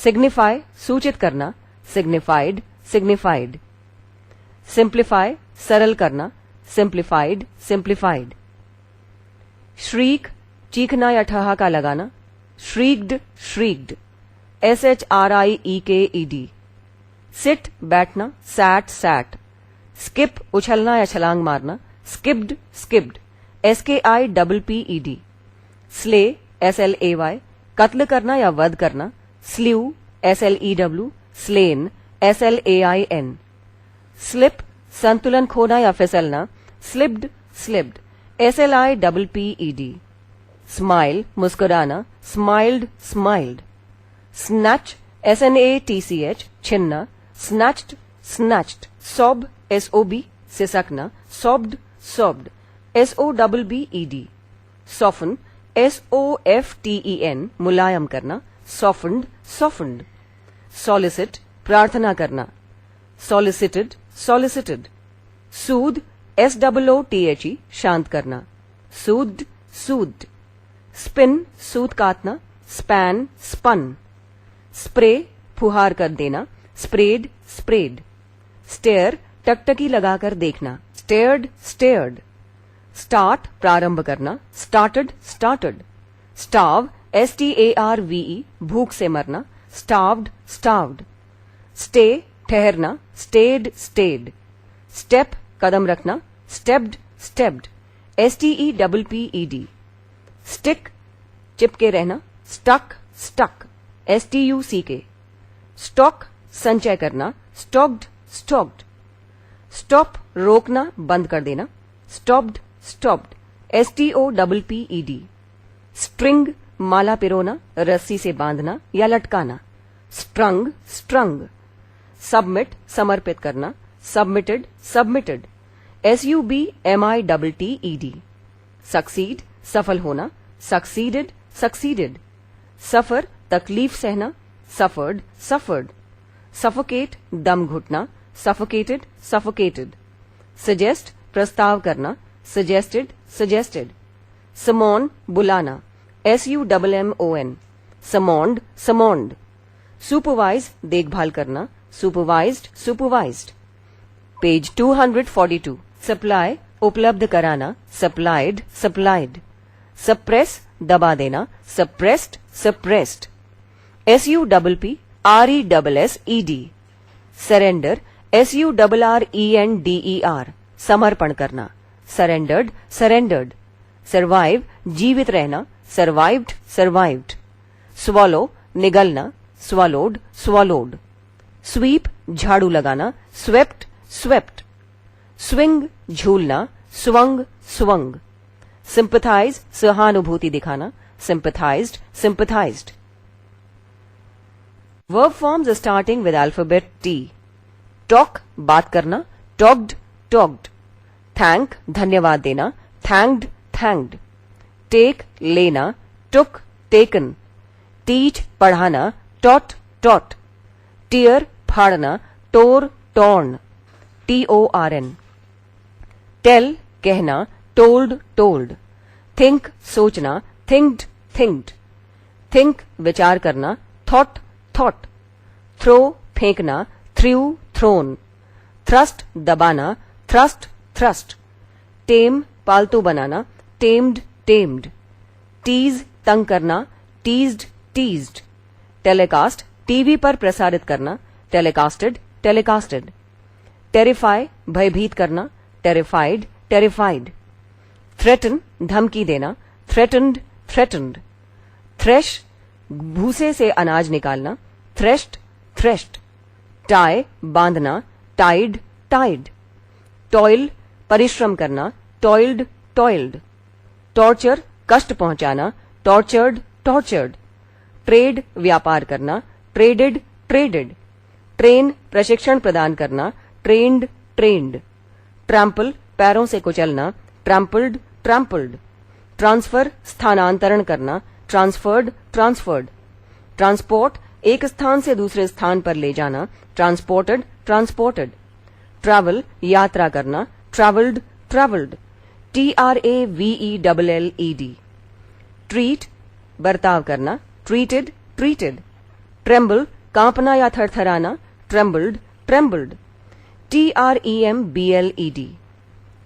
Signify, सूचित करना, signified, signified. Simplify, सरल करना, simplified, simplified. Shriek, चीखना या ठहाका लगाना, shrieked, shrieked. SHRIEKED. Sit, बैठना, sat, sat. Skip, उछलना या छलांग मारना, skipped, skipped. SKIPPED. Slay, SLAY, कत्ल करना या वध करना, slew, SLEW, slain, SLAIN. Slip, संतुलन खोना या फिसलना, slipped, slipped, SLIPPED. Smile, मुस्कुराना, smiled, smiled. Snatch, SNATCH, छीनना, snatched, snatched. Sob, SOB, सिसकना, sobbed, sobbed, SOBBED. Soften, SOFTEN, मुलायम करना, softened, softened. Solicit, प्रार्थना करना, solicited, solicited. Soothe, SOOTHE, शांत करना, soothed, soothed. Spin, सूत काटना, span, spun. Spray, फुहार कर देना, sprayed, sprayed. Stare, टकटकी लगाकर देखना, stared, stared. Start, प्रारंभ करना, started, started. Starve, STARVE, भूख से मरना, starved, starved. Stay, ठहरना, stayed, stayed. Step, कदम रखना, stepped, stepped, STEPPED. Stick, चिपके रहना, stuck, stuck, STUCK. Stock, संचय करना, stocked, stocked. Stop, रोकना, बंद कर देना, stopped, stopped, STOPPED. String, माला पिरोना, रस्सी से बांधना या लटकाना, strung, strung. Submit, समर्पित करना, submitted, submitted, SUBMITTED. Succeed, सफल होना, succeeded, succeeded. Suffer, तकलीफ सहना, suffered, suffered. Suffocate, दम घुटना, suffocated, suffocated. Suggest, प्रस्ताव करना, suggested, suggested. Summon, बुलाना, SUMMON. Summoned, summoned. Supervise, देखभाल करना, supervised, supervised. Page 242. Supply, उपलब्ध कराना, supplied, supplied. Suppress, दबा देना, suppressed, suppressed. SUPPRESSED. Surrender, SURRENDER, समर्पण करना, surrendered, surrendered. Survive, जीवित रहना, survived, survived. Swallow, निगलना, swallowed, swallowed. Sweep, झाड़ू लगाना, swept, swept. Swing, झूलना, swung, swung. Sympathize, सहानुभूति दिखाना, sympathized, sympathized. Verb forms starting with alphabet T. Talk, बात करना, talked, talked. Thank, धन्यवाद देना, thanked, thanked. Take, लेना, took, taken. Teach, पढ़ाना, taught, taught. Tear, फाड़ना, tore, torn. TORN. Tell, कहना, told, told. Think, सोचना, thinked, thinked. Think, विचार करना, thought, thought. Throw, फेंकना, threw, thrown. Thrust, दबाना, thrust, thrust. Tame, पालतू बनाना, tamed, tamed. Tease, तंग करना, teased, teased. Telecast, टीवी पर प्रसारित करना, telecasted, telecasted. Terrify, भयभीत करना, terrified, terrified. Threaten, धमकी देना, threatened, threatened. Thresh, भूसे से अनाज निकालना, threshed, threshed. Tie, बांधना, tied, tied. Toil, परिश्रम करना, toiled, toiled. Torture, कष्ट पहुंचाना, tortured, tortured. Trade, व्यापार करना, traded, traded. Train, प्रशिक्षण प्रदान करना, trained, trained. Trample, पैरों से कुचलना, trampled, trampled. Transfer, स्थानांतरण करना, transferred, transferred. ट्रांसपोर्ट एक स्थान से दूसरे स्थान पर ले जाना, ट्रांसपोर्टेड ट्रांसपोर्टेड। ट्रैवल यात्रा करना, ट्रैवल्ड ट्रैवल्ड। TRAVELLED। ट्रीट बर्ताव करना, ट्रीटेड ट्रीटेड। ट्रेम्बल कांपना या थरथराना, trembled trembled. TREMBLED।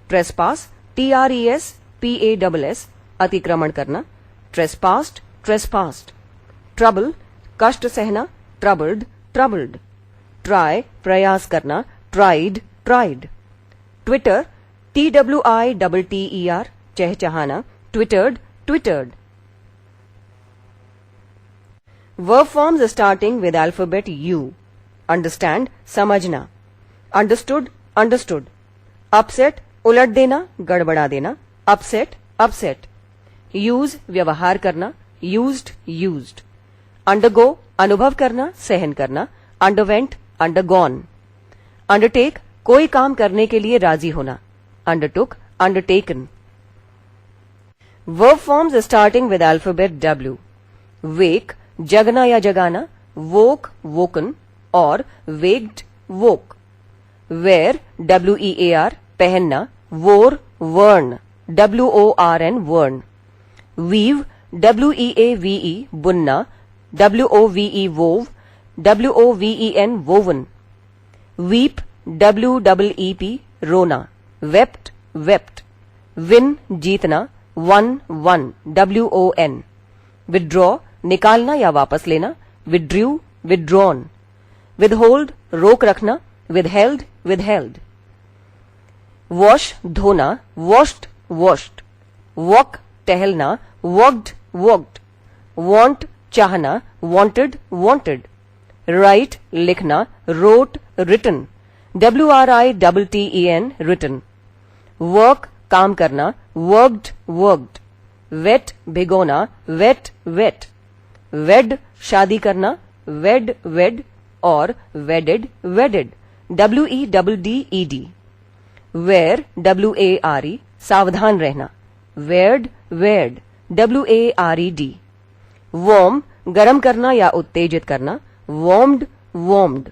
Trespass TRESPASS अतिक्रमण करना, ट्रेसपास्ड ट्रेसपास्ड। ट्रबल कष्ट सहना, ट्रबल्ड ट्रबल्ड। ट्राई प्रयास करना, ट्राइड ट्राइड। ट्विटर TWITTER चहचहाना, twittered twittered. Verb forms starting with alphabet U। Understand समझना, अंडरस्टूड अंडरस्टूड। अपसेट उलट देना, गड़बड़ा देना, अपसेट अपसेट। यूज व्यवहार करना, यूज्ड यूज्ड। अंडरगो अनुभव करना, सहन करना, अंडरवेंट अंडरगॉन। अंडरटेक कोई काम करने के लिए राजी होना, undertook undertaken. Verb forms starting with alphabet W। वेक जगना या जगाना, वोक वोकन और वेक्ड वोक। वेयर WEAR पहनना, वोर वर्न WORN वर्न। वीव WEAVE बुनना, WOVE वोव WOVEN woven. Weep WEEP रोना, वेप्ट वेप्ट। विन जीतना, वन वन WON। विड्रॉ निकालना या वापस लेना, विड्र्यू विड्रॉन। विदहोल्ड रोक रखना, विदहेल्ड विदहेल्ड। वॉश धोना, वॉश्ड वॉश्ड। वॉक टहलना, वॉक्ड वॉक्ड। वांट चाहना, वांटेड वांटेड। राइट लिखना, wrote written WRITTEN written. Work काम करना, वर्कड वर्कड। वेट भिगोना, वेट वेट। वेड शादी करना, वेड वेड और wedded wedded WEDDED। Ware WARE सावधान रहना, वेयर्ड वेयर्ड WARED। वॉर्म गर्म करना या उत्तेजित करना, वार्म्ड वार्म्ड।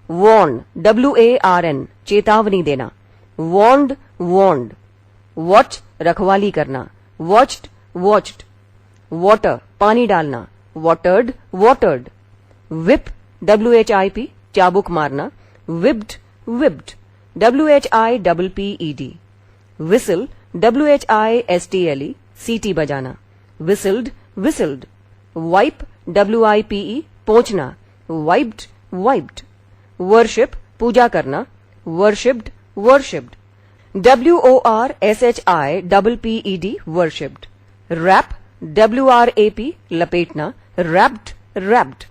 वॉर्न WARN चेतावनी देना, वार्न्ड वार्न्ड। वॉच रखवाली करना, वॉच्ड वॉच्ड। वाटर पानी डालना, वाटर्ड वाटर्ड। विप WHIP चाबुक मारना, whipped whipped WHIPPED। Whistle WHISTLE सीटी बजाना, विसिल्ड विसिल्ड। Wipe WIPE पोंछना, wiped wiped. Worship पूजा करना, worshipped worshipped WORSHIPPED worshipped. Rap WRAP लपेटना, wrapped wrapped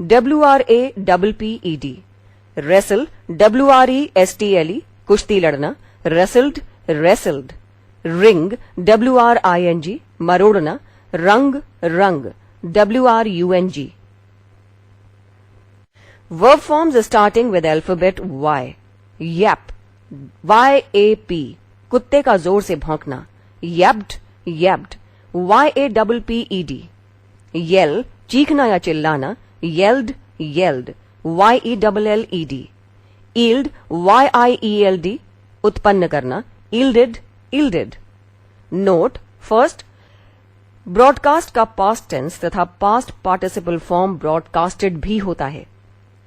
WRAPPED। Wrestle WRESTLE कुश्ती लड़ना, रेसल्ड रेसल्ड। रिंग WRING मरोड़ना, रंग रंग WRUNG। Verb forms starting with alphabet Y। yap YAP कुत्ते का जोर से भौंकना, yapped yapped YAPPED। yell चीखना या चिल्लाना, yelled yelled YELLED। yield YIELD उत्पन्न करना, yielded yielded। Node first, broadcast का पास्ट टेंस तथा पास्ट पार्टिसिपल फॉर्म ब्रॉडकास्टेड भी होता है।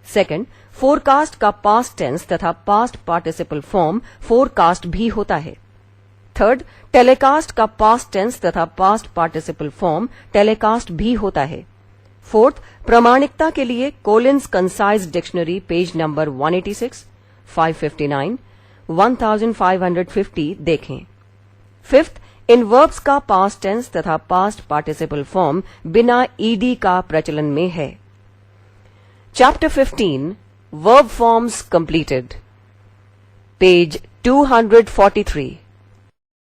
सेकंड, फोरकास्ट का पास्ट टेंस तथा पास्ट पार्टिसिपल फॉर्म फोरकास्ट भी होता है। थर्ड, टेलीकास्ट का पास्ट टेंस तथा पास्ट पार्टिसिपल फॉर्म टेलीकास्ट भी होता है। फोर्थ, प्रामाणिकता के लिए Collins concise dictionary page number 186, 559, 1550 देखें। फिफ्थ, इन वर्ब्स का पास्ट टेंस तथा पास्ट पार्टिसिपल फॉर्म बिना ईडी का प्रचलन में है। Chapter 15 verb forms completed, page 243।